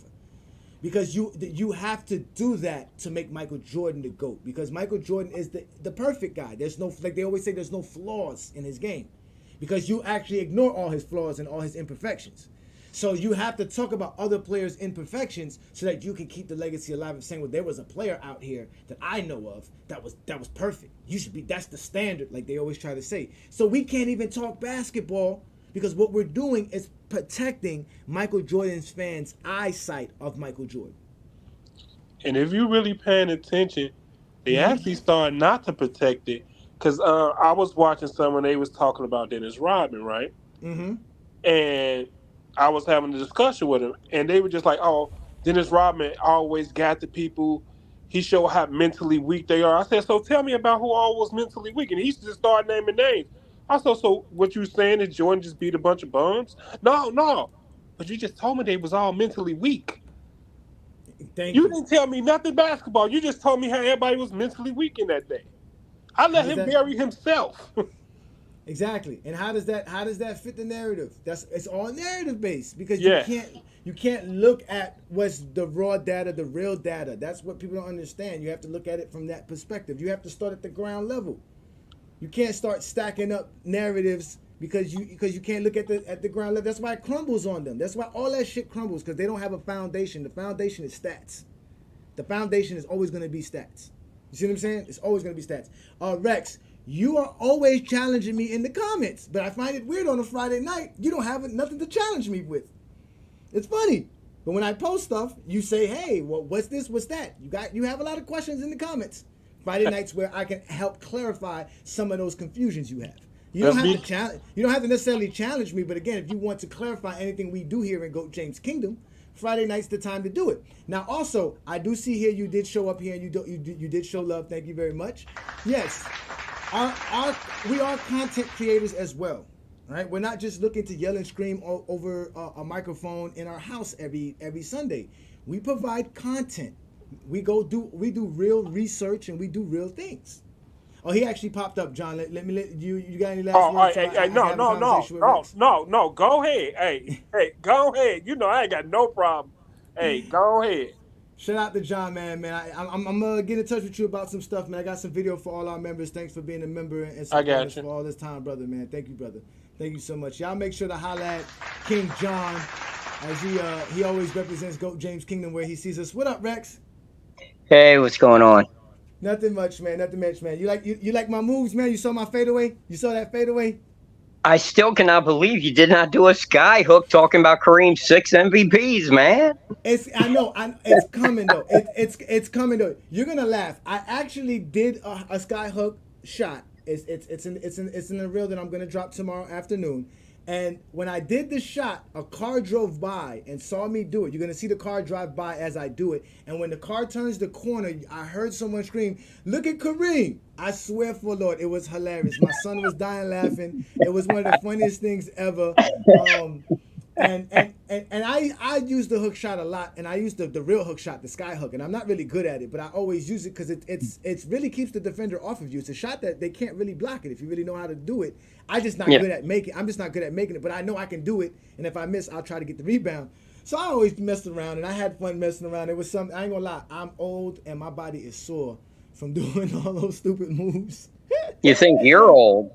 Because you have to do that to make Michael Jordan the GOAT. Because Michael Jordan is the perfect guy. There's no, like they always say, there's no flaws in his game. Because you actually ignore all his flaws and all his imperfections. So you have to talk about other players' imperfections so that you can keep the legacy alive of saying, well, there was a player out here that I know of that was perfect. You should be, that's the standard, like they always try to say. So we can't even talk basketball because what we're doing is protecting Michael Jordan's fans' eyesight of Michael Jordan. And if you're really paying attention, they actually started not to protect it. Because I was watching someone, they was talking about Dennis Rodman, right? Mm-hmm. And I was having a discussion with him, and they were just like, "Oh, Dennis Rodman always got the people. He showed how mentally weak they are." I said, "So tell me about who all was mentally weak." And he just started naming names. I said, "So what you saying is Jordan just beat a bunch of bums?" No, no. But you just told me they was all mentally weak. Thank You you. didn't tell me nothing basketball. You just told me how everybody was mentally weak in that day. I let him bury himself. Exactly. And how does that fit the narrative? It's all narrative based because Yeah. you can't look at what's the raw data, the real data. That's what people don't understand. You have to look at it from that perspective. You have to start at the ground level. You can't start stacking up narratives because you can't look at the ground level. That's why it crumbles on them. That's why all that shit crumbles because they don't have a foundation. The foundation is stats. The foundation is always going to be stats. You see what I'm saying? It's always going to be stats. Rex, you are always challenging me in the comments, but I find it weird on a Friday night. You don't have nothing to challenge me with. It's funny, but when I post stuff, you say, "Hey, well, what's this? What's that?" You have a lot of questions in the comments. Friday nights where I can help clarify some of those confusions you have. You don't have to challenge. You don't have to necessarily challenge me, but again, if you want to clarify anything we do here in GOAT James Kingdom, Friday night's the time to do it. Now, also, I do see here you did show up here and you did show love. Thank you very much. Yes. We are content creators as well, right? We're not just looking to yell and scream over a microphone in our house every Sunday. We provide content. We do real research and we do real things. Oh, he actually popped up, John. Let me let you. You got any last words? No. Go ahead. Hey, go ahead. You know I ain't got no problem. Hey, go ahead. Shout out to John, man. I'm gonna get in touch with you about some stuff, man. I got some video for all our members. Thanks for being a member and supporting us for all this time, brother, man. Thank you, brother. Thank you so much. Y'all make sure to holla at King John as he always represents GOAT James Kingdom where he sees us. What up, Rex? Hey, what's going on? Nothing much, man. Nothing much, man. You like my moves, man? You saw my fadeaway? You saw that fadeaway? I still cannot believe you did not do a sky hook talking about Kareem's 6 MVPs, man. It's coming though. It's coming though. You're gonna laugh. I actually did a sky hook shot. It's in the reel that I'm gonna drop tomorrow afternoon. And when I did the shot, a car drove by and saw me do it. You're going to see the car drive by as I do it. And when the car turns the corner, I heard someone scream, "Look at Kareem." I swear for Lord, it was hilarious. My son was dying laughing. It was one of the funniest things ever. And I use the hook shot a lot, and I use the real hook shot, the sky hook, and I'm not really good at it, but I always use it because it really keeps the defender off of you. It's a shot that they can't really block it if you really know how to do it. I'm just not good at making it, but I know I can do it, and if I miss, I'll try to get the rebound. So I always messed around, and I had fun messing around. It was something, I ain't gonna lie, I'm old, and my body is sore from doing all those stupid moves. You think you're old?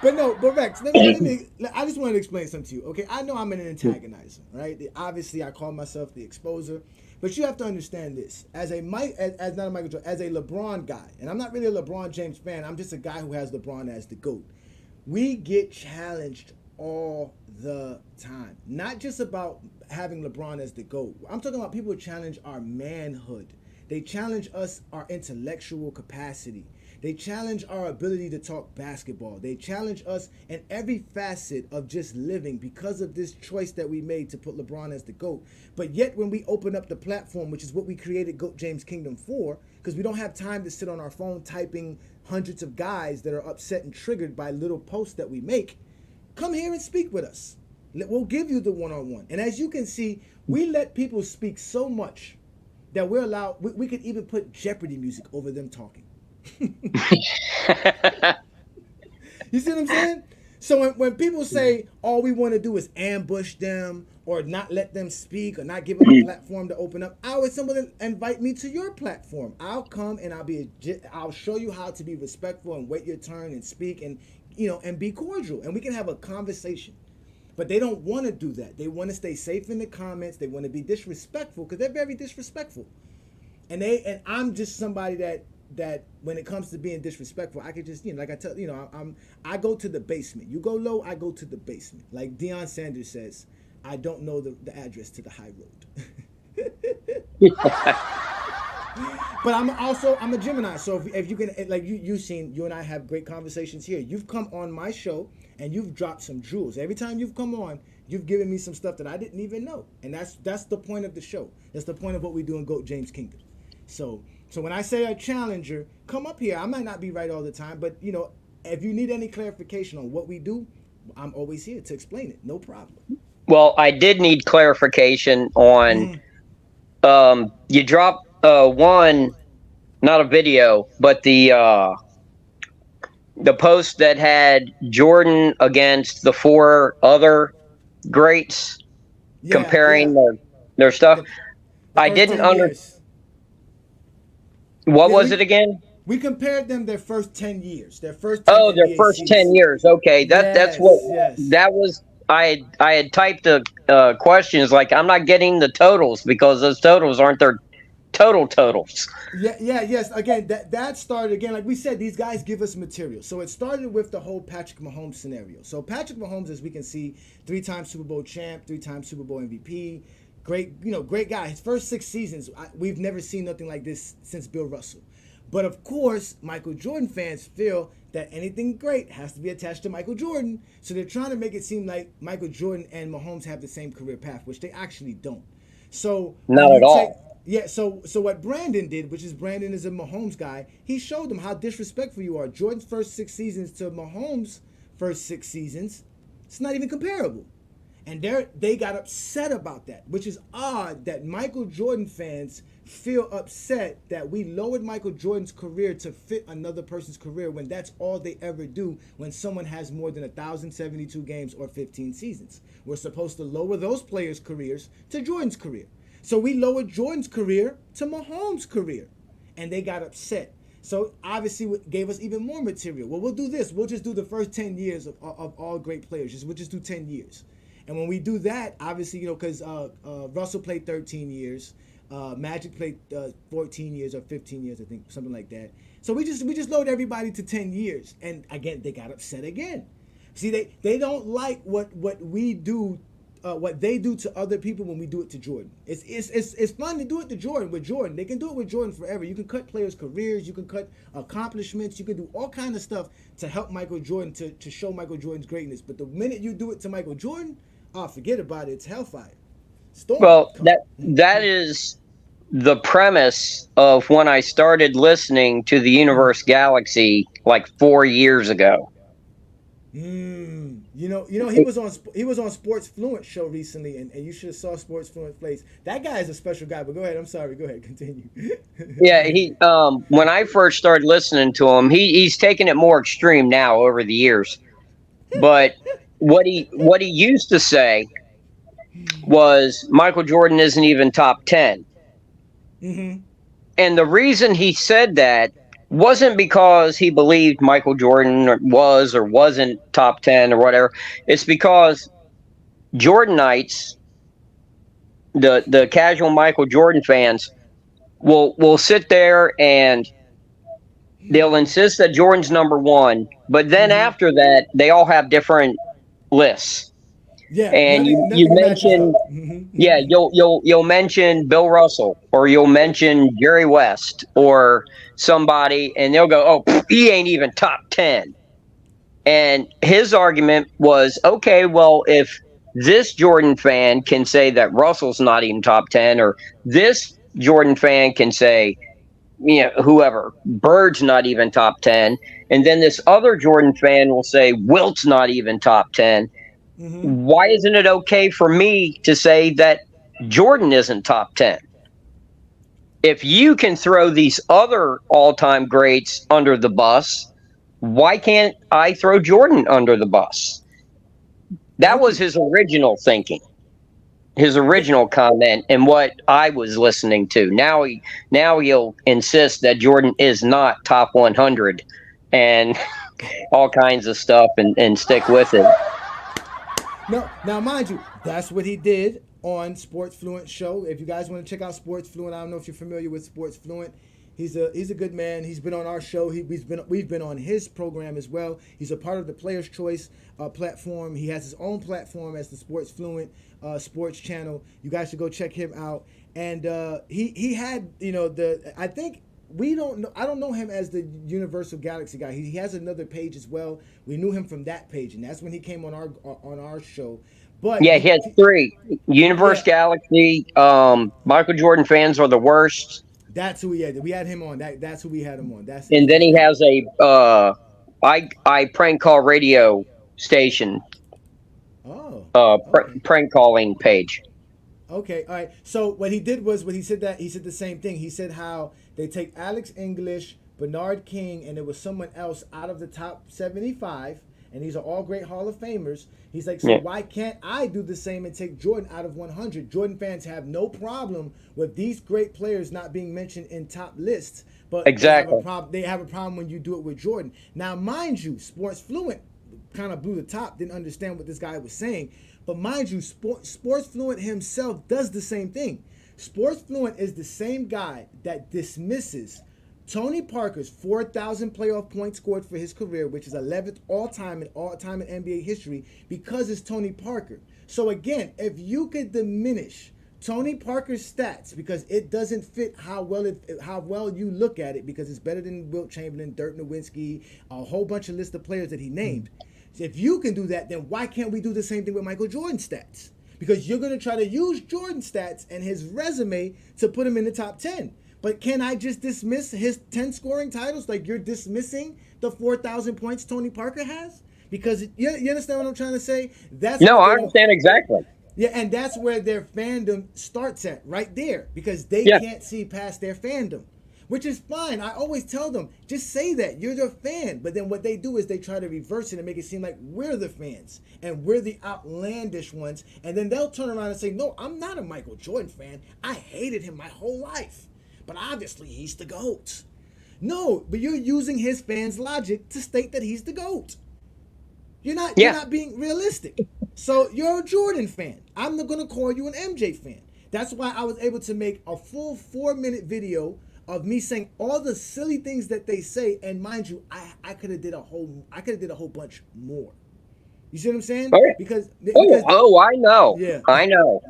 But no, but Rex, let me. I just wanted to explain something to you. Okay, I know I'm an antagonizer, right? Obviously, I call myself the exposer, but you have to understand this: as a Mike, as not a Michael Jordan, as a LeBron guy, and I'm not really a LeBron James fan. I'm just a guy who has LeBron as the GOAT. We get challenged all the time, not just about having LeBron as the GOAT. I'm talking about people who challenge our manhood. They challenge us, our intellectual capacity. They challenge our ability to talk basketball. They challenge us in every facet of just living because of this choice that we made to put LeBron as the GOAT. But yet, when we open up the platform, which is what we created GOAT James Kingdom for, because we don't have time to sit on our phone typing hundreds of guys that are upset and triggered by little posts that we make, come here and speak with us. We'll give you the one-on-one. And as you can see, we let people speak so much that we're allowed, we could even put Jeopardy music over them talking. You see what I'm saying? So when people say all we want to do is ambush them or not let them speak or not give them a platform to open up, I would someone invite me to your platform. I'll come and I'll show you how to be respectful and wait your turn and speak and and be cordial and we can have a conversation. But they don't want to do that. They want to stay safe in the comments. They want to be disrespectful because they're very disrespectful. And I'm just somebody that when it comes to being disrespectful, I could just like I tell I go to the basement. You go low, I go to the basement. Like Deion Sanders says, I don't know the address to the high road. But I'm a Gemini, so if you can like you and I have great conversations here. You've come on my show and you've dropped some jewels. Every time you've come on, you've given me some stuff that I didn't even know, and that's the point of the show. That's the point of what we do in GOAT James Kingdom. So when I say a challenger, come up here. I might not be right all the time, but if you need any clarification on what we do, I'm always here to explain it. No problem. Well, I did need clarification on you dropped one, not a video, but the post that had Jordan against the four other greats, comparing their stuff. The I first didn't 10 years. What Yeah, was it again? We compared them their first 10 years, their first 10 Oh, their NBA first 10 seasons. years. Okay, that's what Yes. that was. I had typed the questions like I'm not getting the totals because those totals aren't their totals. Yes. Again, that started again. Like we said, these guys give us material. So it started with the whole Patrick Mahomes scenario. So Patrick Mahomes, as we can see, 3-time Super Bowl champ, 3-time Super Bowl MVP, great guy. His first 6 seasons, we've never seen nothing like this since Bill Russell. But of course, Michael Jordan fans feel that anything great has to be attached to Michael Jordan. So they're trying to make it seem like Michael Jordan and Mahomes have the same career path, which they actually don't. So Not at all. Yeah, so what Brandon did, which is Brandon is a Mahomes guy, he showed them how disrespectful you are. Jordan's first 6 seasons to Mahomes' first 6 seasons, it's not even comparable. And they got upset about that, which is odd that Michael Jordan fans feel upset that we lowered Michael Jordan's career to fit another person's career when that's all they ever do when someone has more than 1,072 games or 15 seasons. We're supposed to lower those players' careers to Jordan's career. So we lowered Jordan's career to Mahomes' career, and they got upset. So obviously it gave us even more material. Well, we'll do this. We'll just do the first 10 years of all great players. We'll just do 10 years. And when we do that, obviously, because Russell played 13 years, Magic played 14 years or 15 years, I think, something like that. So we just load everybody to 10 years, and again, they got upset again. See, they don't like what we do, what they do to other people when we do it to Jordan. It's fun to do it to Jordan with Jordan. They can do it with Jordan forever. You can cut players' careers, you can cut accomplishments, you can do all kind of stuff to help Michael Jordan to show Michael Jordan's greatness. But the minute you do it to Michael Jordan, forget about it. It's hellfire. Storm. Well, that is the premise of when I started listening to the Universe Galaxy like 4 years ago. He was on Sports Fluent show recently, and you should have saw Sports Fluent Place. That guy is a special guy. But go ahead. I'm sorry. Go ahead. Continue. Yeah, he when I first started listening to him, he's taken it more extreme now over the years. But what he used to say was Michael Jordan isn't even top 10. Mm-hmm. And the reason he said that wasn't because he believed Michael Jordan was or wasn't top 10 or whatever. It's because Jordanites, the casual Michael Jordan fans, will sit there and they'll insist that Jordan's number one, but then after that, they all have different lists. Yeah, And you nothing matches up. mention, yeah, you'll mention Bill Russell, or you'll mention Jerry West or somebody, and they'll go, "Oh, he ain't even top 10." And his argument was, okay, well, if this Jordan fan can say that Russell's not even top 10, or this Jordan fan can say, whoever, Bird's not even top 10, and then this other Jordan fan will say Wilt's not even top 10. Why isn't it okay for me to say that Jordan isn't top 10? If you can throw these other all-time greats under the bus, why can't I throw Jordan under the bus? That was his original thinking, his original comment, and what I was listening to. Now he'll insist that Jordan is not top 100 and all kinds of stuff, and stick with it. No, now mind you, that's what he did on Sports Fluent show. If you guys want to check out Sports Fluent, I don't know if you're familiar with Sports Fluent. He's a good man. He's been on our show. We've been on his program as well. He's a part of the Players Choice platform. He has his own platform as the Sports Fluent sports channel. You guys should go check him out. And he had I think we don't know. I don't know him as the Universal Galaxy guy. He has another page as well. We knew him from that page, and that's when he came on our show. But yeah, he has three: Universe, Galaxy. Michael Jordan fans are the worst. That's who we had. We had him on. That's who we had him on. And then he has a I prank call radio station. Oh. Prank calling page. Okay, all right. So what he did was he said the same thing. He said how they take Alex English, Bernard King, and there was someone else out of the top 75, and these are all great Hall of Famers. He's like, so why can't I do the same and take Jordan out of 100? Jordan fans have no problem with these great players not being mentioned in top lists, but exactly they have a problem when you do it with Jordan. Now, mind you, Sports Fluent kind of blew the top, didn't understand what this guy was saying. But mind you, Sports Fluent himself does the same thing. Sports Fluent is the same guy that dismisses Tony Parker's 4,000 playoff points scored for his career, which is 11th all-time in NBA history, because it's Tony Parker. So again, if you could diminish Tony Parker's stats because it doesn't fit how well you look at it, because it's better than Wilt Chamberlain, Dirk Nowitzki, a whole bunch of list of players that he named. So if you can do that, then why can't we do the same thing with Michael Jordan stats? Because you're going to try to use Jordan stats and his resume to put him in the top 10. But can I just dismiss his 10 scoring titles like you're dismissing the 4,000 points Tony Parker has? Because you understand what I'm trying to say? I understand exactly. Yeah, and that's where their fandom starts at, right there. Because they can't see past their fandom. Which is fine. I always tell them, just say that. You're the fan. But then what they do is they try to reverse it and make it seem like we're the fans. And we're the outlandish ones. And then they'll turn around and say, no, I'm not a Michael Jordan fan. I hated him my whole life. But obviously he's the GOAT. No, but you're using his fans' logic to state that he's the GOAT. You're not being realistic. So you're a Jordan fan. I'm not going to call you an MJ fan. That's why I was able to make a full 4-minute video of me saying all the silly things that they say, and mind you, I could have did a whole bunch more. You see what I'm saying? Oh, yeah. Because I know. Yeah, I know.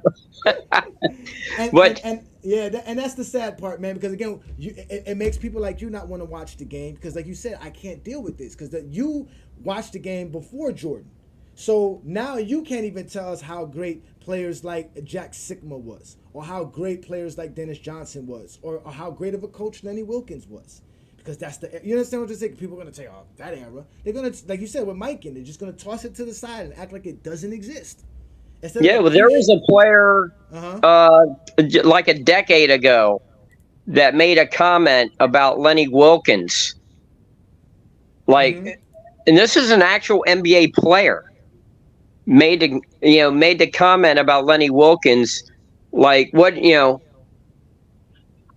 and that's the sad part, man. Because again, it makes people like you not want to watch the game because, like you said, I can't deal with this because you watched the game before Jordan. So now you can't even tell us how great players like Jack Sikma was, or how great players like Dennis Johnson was, or how great of a coach Lenny Wilkins was. Because you understand what I'm saying? People are going to say, oh, that era. They're going to, like you said, with Mike in, they're just going to toss it to the side and act like it doesn't exist. There was a player like a decade ago that made a comment about Lenny Wilkins. And this is an actual NBA player. Made the comment about Lenny Wilkins,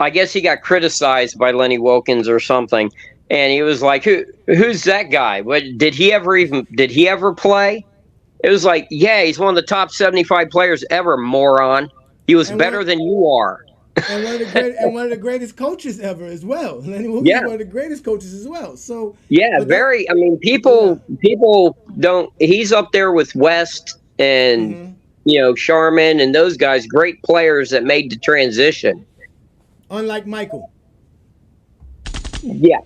I guess he got criticized by Lenny Wilkins or something, And he was like, who's that guy? What did he ever play? It was like, yeah, he's one of the top 75 players ever, moron. He was And one better than you are. and one of the greatest coaches ever as well. Lenny Wilkens is Yeah. one of the greatest coaches as well. So, Yeah, but that, very. I mean, yeah. people don't. He's up there with West and Mm-hmm. Sharman and those guys, great players that made the transition. Unlike Michael. Yeah.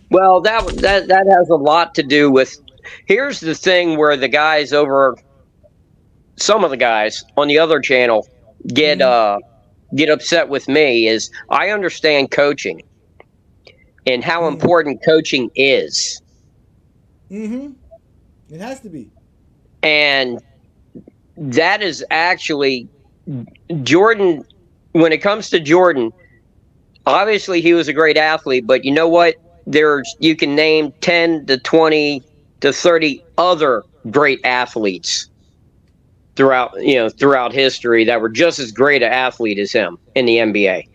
Well, that has a lot to do with. Here's the thing where the guys over, some of the guys on the other channel get Mm-hmm. get upset with me is I understand coaching and how Mm-hmm. important coaching is. Mm-hmm. It has to be. And that is actually Jordan. When it comes to Jordan, obviously he was a great athlete, but you know what? You can name 10 to 20 to 30 other great athletes throughout history that were just as great an athlete as him in the NBA.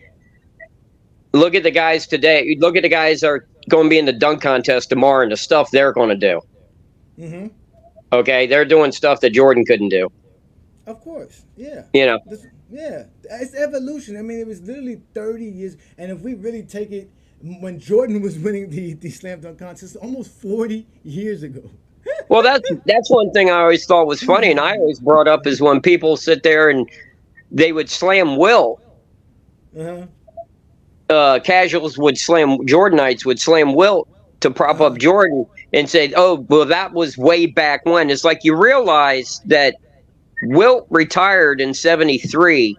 Look at the guys today. Look at the guys that are going to be in the dunk contest tomorrow and the stuff they're going to do. Mm-hmm. Okay, they're doing stuff that Jordan couldn't do. Of course. Yeah. You know, Yeah. It's evolution. I mean, it was literally 30 years. And if we really take it, when Jordan was winning the slam dunk contest, almost 40 years ago. well, that's one thing I always thought was funny, and I always brought up is when people sit there and they would slam Wilt. Uh-huh. Casuals would slam Jordanites would slam Wilt to prop Uh-huh. up Jordan and say, "Oh, well, that was way back when." It's like you realize that Wilt retired in '73,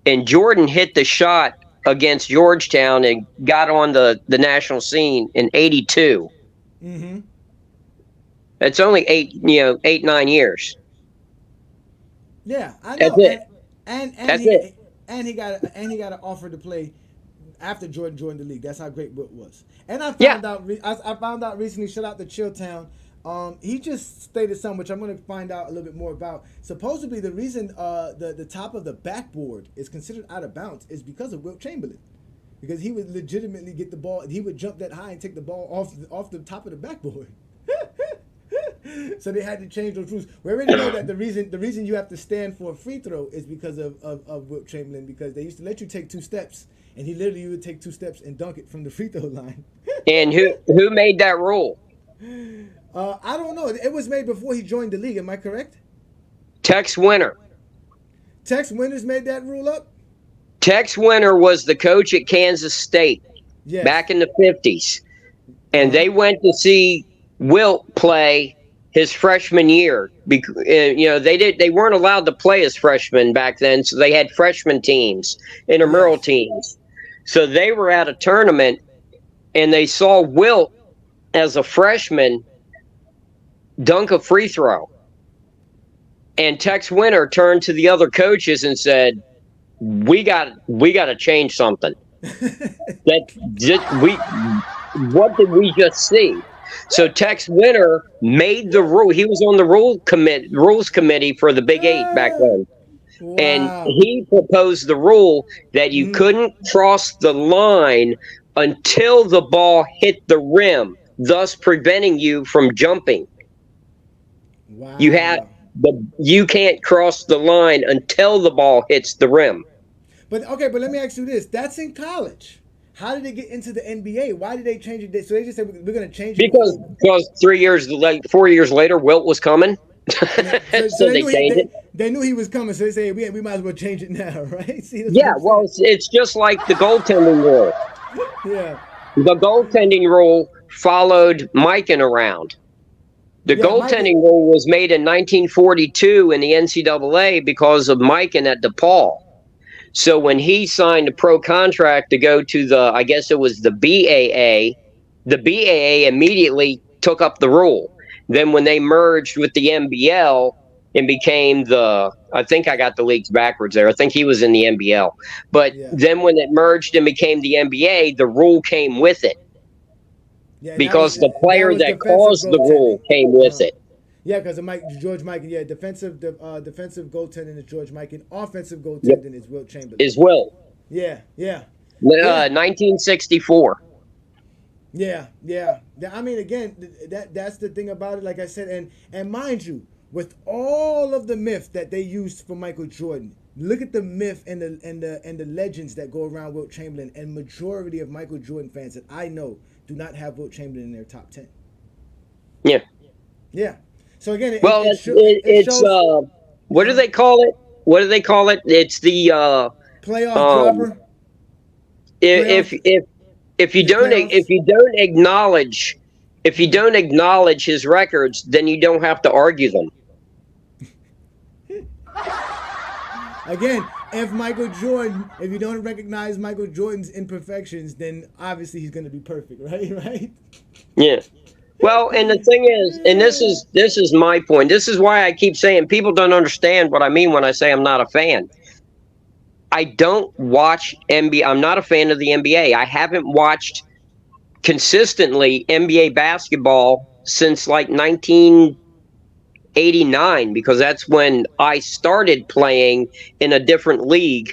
and Jordan hit the shot against Georgetown and got on the national scene in '82. Mm-hmm. It's only 8, 9 years. Yeah, I That's know. it. And That's it. he got an offer to play after Jordan joined the league. That's how great Wilt was. And Yeah. I found out recently. Shout out to Chilltown. He just stated something which I'm going to find out a little bit more about. Supposedly, the reason the top of the backboard is considered out of bounds is because of Wilt Chamberlain, because he would legitimately get the ball. He would jump that high and take the ball off the top of the backboard. So they had to change those rules. We already know that the reason you have to stand for a free throw is because of Wilt Chamberlain, because they used to let you take 2 steps, and he literally would take 2 steps and dunk it from the free throw line. And who made that rule? I don't know. It was made before he joined the league. Am I correct? Tex Winter. Tex Winters made that rule up. Tex Winter was the coach at Kansas State Yes. back in the '50s, and they went to see Wilt play his freshman year. They weren't allowed to play as freshmen back then, so they had freshman teams, intramural Yes. teams. So they were at a tournament, and they saw Wilt as a freshman dunk a free throw. And Tex Winter turned to the other coaches and said, "We got to change something. What did we just see?" So Tex Winter made the rule. He was on the rules committee for the Big Eight back then. And Wow. he proposed the rule that you couldn't cross the line until the ball hit the rim, thus preventing you from jumping. Wow. You can't cross the line until the ball hits the rim. But let me ask you this. That's in college. How did it get into the NBA? Why did they change it? So they just said we're going to change it Because 4 years later, Wilt was coming. So they changed it. They knew he was coming, so they say we might as well change it now, right? See, that's Yeah, what I'm well, it's just like the goaltending rule. saying. Yeah. The goaltending rule followed Mikan around. The Yeah, goaltending Mikan- rule was made in 1942 in the NCAA because of Mikan at DePaul. So when he signed a pro contract to go to I guess it was the BAA immediately took up the rule. Then when they merged with the NBL and became I think I got the leagues backwards there. I think he was in the NBL. But Yeah. then when it merged and became the NBA, the rule came with it. Yeah, Because the player that defensive caused the rule goaltending. came with it. Yeah, because of George Mikan. Yeah, defensive goaltending is George Mikan. Offensive goaltending is Wilt Chamberlain. Is Wilt. Yeah. 1964. Yeah. I mean, again, that's the thing about it. Like I said, and mind you, with all of the myth that they used for Michael Jordan, look at the myth and the legends that go around Wilt Chamberlain. And majority of Michael Jordan fans that I know do not have Wilt Chamberlain in their top 10. Yeah. Yeah. So again, Well, it it's shows. what do they call it? What do they call it? It's the Playoff um dropper. if Playoff if if you is don't playoffs. if you don't acknowledge his records, then you don't have to argue them. Again, if you don't recognize Michael Jordan's imperfections, then obviously he's going to be perfect, right? Right? Yeah. Well, and the thing is, and this is my point. This is why I keep saying people don't understand what I mean when I say I'm not a fan. I don't watch NBA. I'm not a fan of the NBA. I haven't watched consistently NBA basketball since like 1989 because that's when I started playing in a different league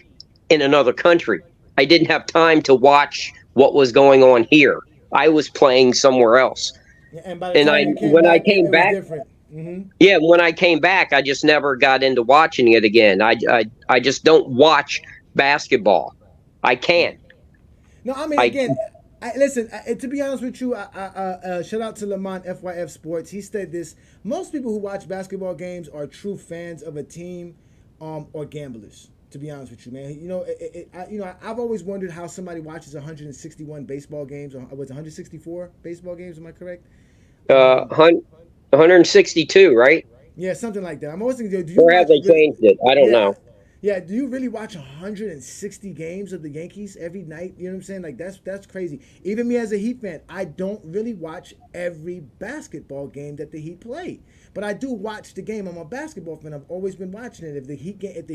in another country. I didn't have time to watch what was going on here. I was playing somewhere else. And by the And time I you came when I back, it, came it was back, different. Hmm. yeah, when I came back, I just never got into watching it again. I just don't watch basketball. I Yeah. can't. No, I mean, I again, listen. To be honest with you, shout out to Lamont FYF Sports. He said this: most people who watch basketball games are true fans of a team, or gamblers. To be honest with you, man, I've always wondered how somebody watches 161 baseball games, or was 164 baseball games? Am I correct? uh Um, 162, right? yeah, something like that. I'm always thinking, do you Or have watch? they changed it? I don't Yeah, know. yeah. Do you really watch 160 games of the Yankees every night? You know what I'm saying? Like that's crazy. Even me as a Heat fan, I don't really watch every basketball game that the Heat play, but I do watch the game. I'm a basketball fan. I've always been watching it. If the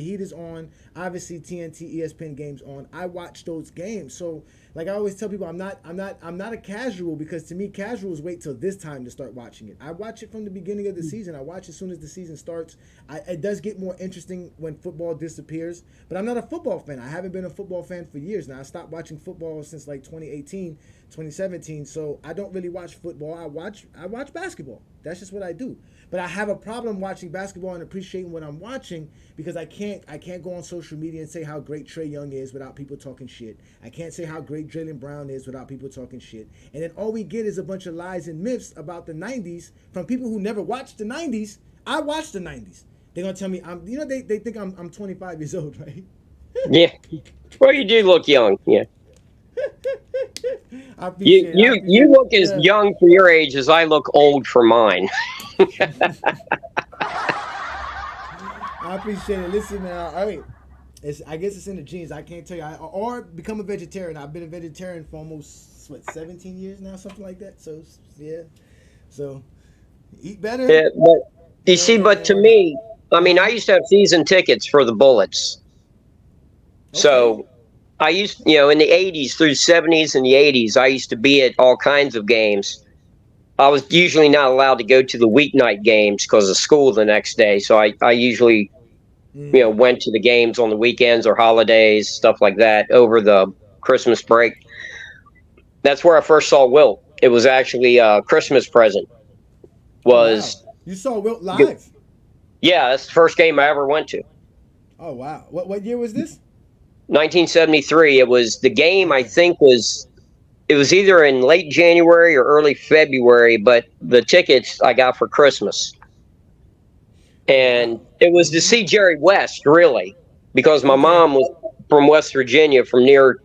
Heat is on, obviously TNT, ESPN games on. I watch those games. So like I always tell people, I'm not a casual because to me, casuals wait till this time to start watching it. I watch it from the beginning of the season. I watch as soon as the season starts. It does get more interesting when football disappears, but I'm not a football fan. I haven't been a football fan for years now. I stopped watching football since like 2018, 2017. So I don't really watch football. I watch basketball. That's just what I do. But I have a problem watching basketball and appreciating what I'm watching because I can't go on social media and say how great Trey Young is without people talking shit. I can't say how great Jalen Brown is without people talking shit. And then all we get is a bunch of lies and myths about the 90s from people who never watched the 90s. I watched the 90s. They're gonna tell me they think I'm 25 years old, right? Yeah. Well, you do look young. Yeah. I You appreciate it. I you you appreciate it. look as Yeah. young for your age as I look old for mine. I appreciate it. Listen, all right. I guess it's in the genes. I can't tell you. Or become a vegetarian. I've been a vegetarian for almost 17 years now, something like that. So yeah. So eat better. Yeah, but you see, but to And me, I uh mean, I huh. used to have season tickets for the Bullets. Okay. So I used, in the 80s through 70s and the 80s, I used to be at all kinds of games. I was usually not allowed to go to the weeknight games because of school the next day. So I usually, Mm. went to the games on the weekends or holidays, stuff like that over the Christmas break. That's where I first saw Wilt. It was actually a Christmas present. Oh wow. Was You saw Wilt live. Yeah, that's the first game I ever went to. Oh wow. What year was this? 1973. It was the game. I Okay. think it was either in late January or early February, but the tickets I got for Christmas, Oh and wow. it was to Mm-hmm. see Jerry West really, because my Okay. mom was from West Virginia, from near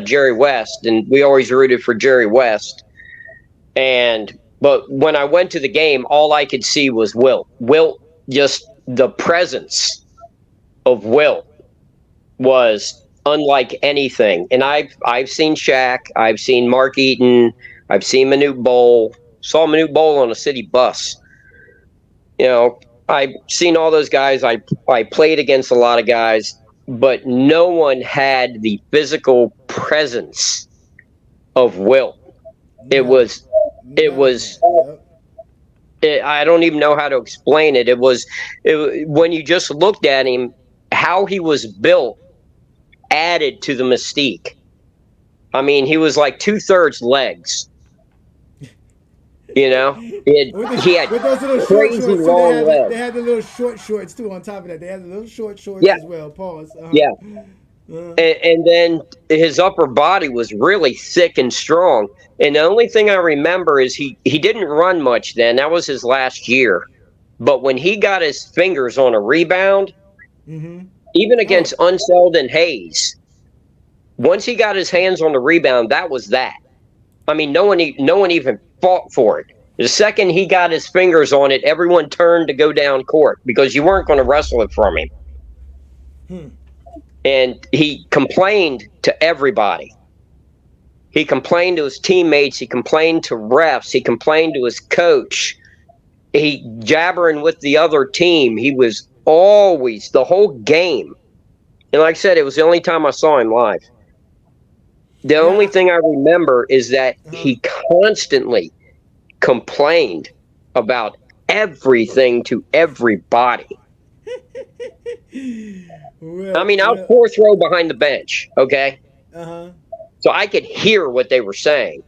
Jerry West, and we always rooted for Jerry West. And but when I went to the game, all I could see was Wilt. Wilt, just the presence of Wilt was unlike anything. And I've seen Shaq, I've seen Mark Eaton, I've seen Manute Bol, saw Manute Bol on a city bus. You know, I've seen all those guys. I played against a lot of guys, but no one had the physical presence of Wilt. It Never. was it Never was had. Yep. I don't even know how to explain it. When you just looked at him, how he was built added to the mystique. I mean, he was like 2/3 legs. You know, it, he had With those little short crazy shorts too, long they legs. had the little short shorts too. On top of that, they had the little short shorts Yeah, as well. Pause. yeah. Uh-huh. And then his upper body was really thick and strong. And the only thing I remember is he didn't run much then. That was his last year. But when he got his fingers on a rebound, Mm-hmm. even Oh, against Unseld and Hayes, once he got his hands on the rebound, that was that. I mean, no one even fought for it. The second he got his fingers on it, everyone turned to go down court because you weren't going to wrestle it from him. hmm. And he complained to everybody. He complained to his teammates. He complained to refs. He complained to his coach. He jabbering with the other team. He was always the whole game. And like I said, it was the only time I saw him live. The only Yeah. thing I remember is that Uh-huh. he constantly complained about everything to everybody. I Well, mean, I was well. fourth row behind the bench, okay? Uh-huh. So I could hear what they were saying.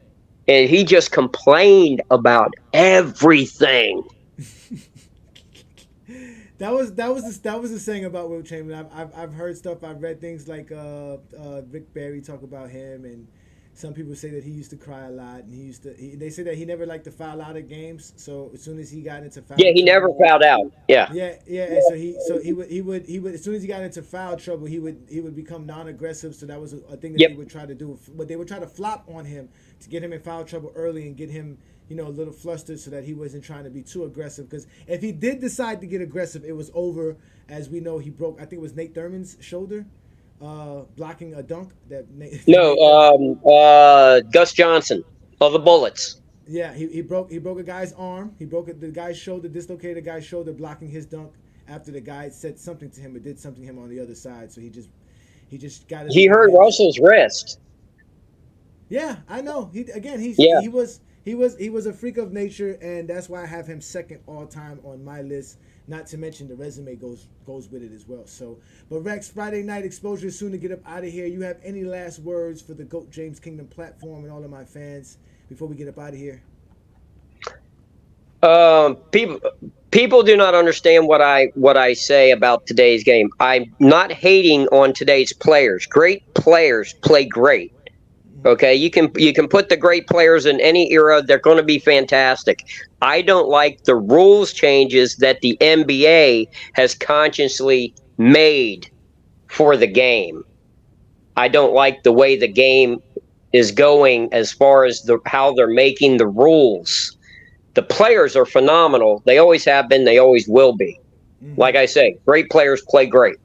And he just complained about everything. That was the saying about Will Chamberlain. I've heard stuff. I've read things like Rick Barry talk about him, and some people say that he used to cry a lot, and they say that he never liked to foul out at games. So as soon as he got into Yeah, foul he never trouble, fouled out. Yeah. yeah, and so he would as soon as he got into foul trouble, he would become non-aggressive. So that was a thing that Yep. they would try to do, but they would try to flop on him to get him in foul trouble early and get him, a little flustered so that he wasn't trying to be too aggressive. Because if he did decide to get aggressive, it was over. As we know, he broke. I think it was Nate Thurman's shoulder, blocking a dunk that Nate, that No, Nate Thurman. Gus Johnson of the Bullets. Yeah, he broke a guy's arm. He broke the guy's shoulder, dislocated the guy's shoulder, blocking his dunk after the guy said something to him or did something to him on the other side. So he just got his He hurt revenge. Russell's wrist. Yeah, I know. He's Yeah. he was a freak of nature, and that's why I have him second all time on my list. Not to mention the resume goes with it as well. So, but Rex, Friday night exposure is soon to get up out of here. You have any last words for the GOAT James Kingdom platform and all of my fans before we get up out of here? People do not understand what I say about today's game. I'm not hating on today's players. Great players play great. Okay, you can put the great players in any era; they're going to be fantastic. I don't like the rules changes that the NBA has consciously made for the game. I don't like the way the game is going as far as how they're making the rules. The players are phenomenal. They always have been. They always will be. Mm-hmm. Like I say, great players play great.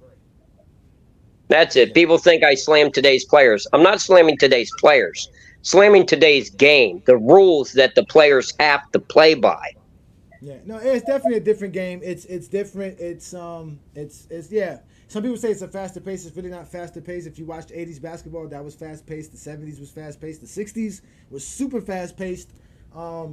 That's it. Yeah. People think I slam today's players. I'm not slamming today's players. Slamming today's game, the rules that the players have to play by. Yeah, no, it's definitely a different game. It's different. It's yeah. Some people say it's a faster pace. It's really not faster paced. If you watched '80s basketball, that was fast paced. The '70s was fast paced. The '60s was super fast paced.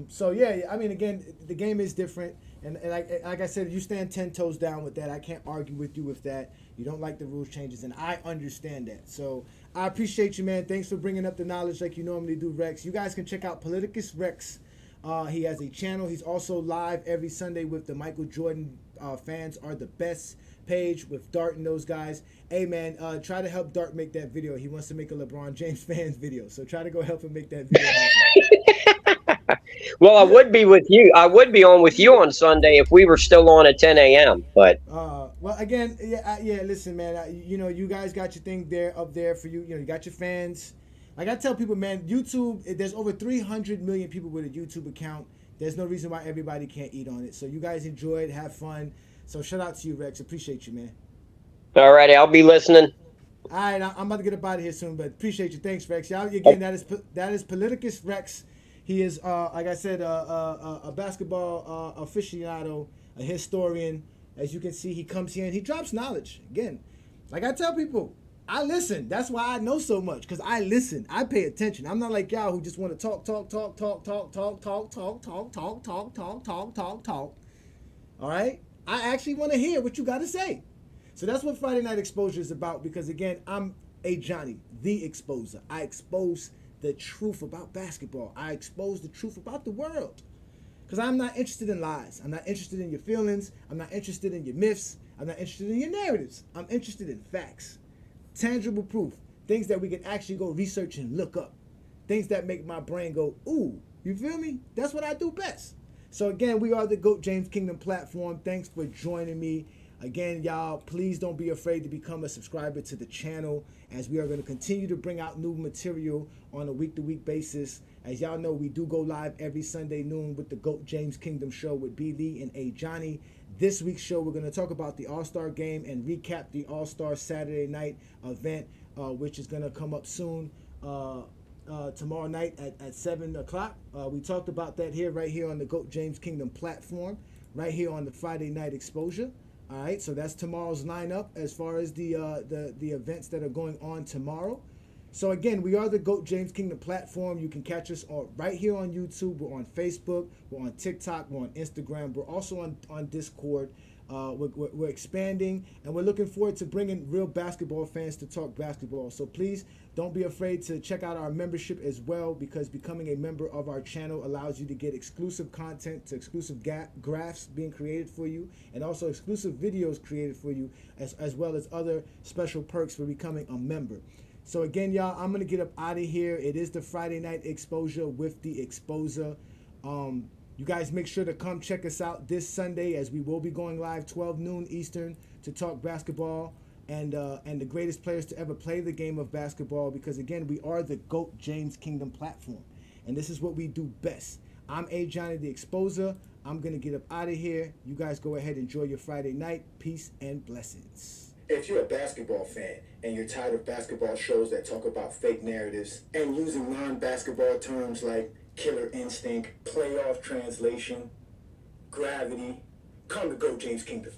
So yeah, I mean, again, the game is different, and like I said, you stand 10 toes down with that. I can't argue with you with that. You don't like the rules changes, and I understand that. So I appreciate you, man. Thanks for bringing up the knowledge like you normally do, Rex. You guys can check out Politicus Rex. He has a channel. He's also live every Sunday with the Michael Jordan fans are the best page with Dart and those guys. Hey man, try to help Dart make that video. He wants to make a LeBron James fans video, so try to go help him make that video happen. Well, I would be with you. I would be on with you on Sunday if we were still on at 10 a.m. But Well, again, yeah. Listen, man. You guys got your thing there up there for you. You got your fans. Like I tell people, man, YouTube. There's over 300 million people with a YouTube account. There's no reason why everybody can't eat on it. So you guys enjoy it, have fun. So shout out to you, Rex. Appreciate you, man. all righty, I'll be listening. All right, I'm about to get up out of here soon, but appreciate you. Thanks, Rex. Y'all, again, that is Politicus Rex. He is, like I said, a basketball aficionado, a historian. As you can see, he comes here and he drops knowledge. Again, like I tell people, I listen. That's why I know so much, because I listen. I pay attention. I'm not like y'all who just want to talk. All right? I actually want to hear what you got to say. So that's what Friday Night Exposure is about, because, again, I'm Ajani, the exposer. I expose the truth about basketball. I expose the truth about the world. Because I'm not interested in lies. I'm not interested in your feelings. I'm not interested in your myths. I'm not interested in your narratives. I'm interested in facts, tangible proof, things that we can actually go research and look up, things that make my brain go, ooh, you feel me? That's what I do best. So again, we are the GOAT James Kingdom platform. Thanks for joining me. Again, y'all, please don't be afraid to become a subscriber to the channel, as we are going to continue to bring out new material on a week-to-week basis. As y'all know, we do go live every Sunday noon with the GOAT James Kingdom show with B. Lee and Ajani. This week's show, we're going to talk about the All-Star game and recap the All-Star Saturday night event, which is going to come up soon. Tomorrow night at 7 o'clock. We talked about that right here on the GOAT James Kingdom platform, right here on the Friday Night Exposure. All right, so that's tomorrow's lineup as far as the events that are going on tomorrow. So again, we are the GOAT James Kingdom platform. You can catch us right here on YouTube. We're on Facebook. We're on TikTok. We're on Instagram. We're also on Discord. We're expanding, and we're looking forward to bringing real basketball fans to talk basketball. So please don't be afraid to check out our membership as well, because becoming a member of our channel allows you to get exclusive content, to exclusive graphs being created for you, and also exclusive videos created for you, as well as other special perks for becoming a member. So again, y'all, I'm going to get up out of here. It is the Friday Night Exposure with the Exposer. You guys make sure to come check us out this Sunday, as we will be going live 12 noon Eastern to talk basketball and the greatest players to ever play the game of basketball, because again, we are the GOAT James Kingdom platform, and this is what we do best. I'm Ajani the Exposer. I'm going to get up out of here. You guys go ahead, enjoy your Friday night. Peace and blessings. If you're a basketball fan and you're tired of basketball shows that talk about fake narratives and using non-basketball terms like killer instinct, playoff translation, gravity, come to GOAT James Kingdom.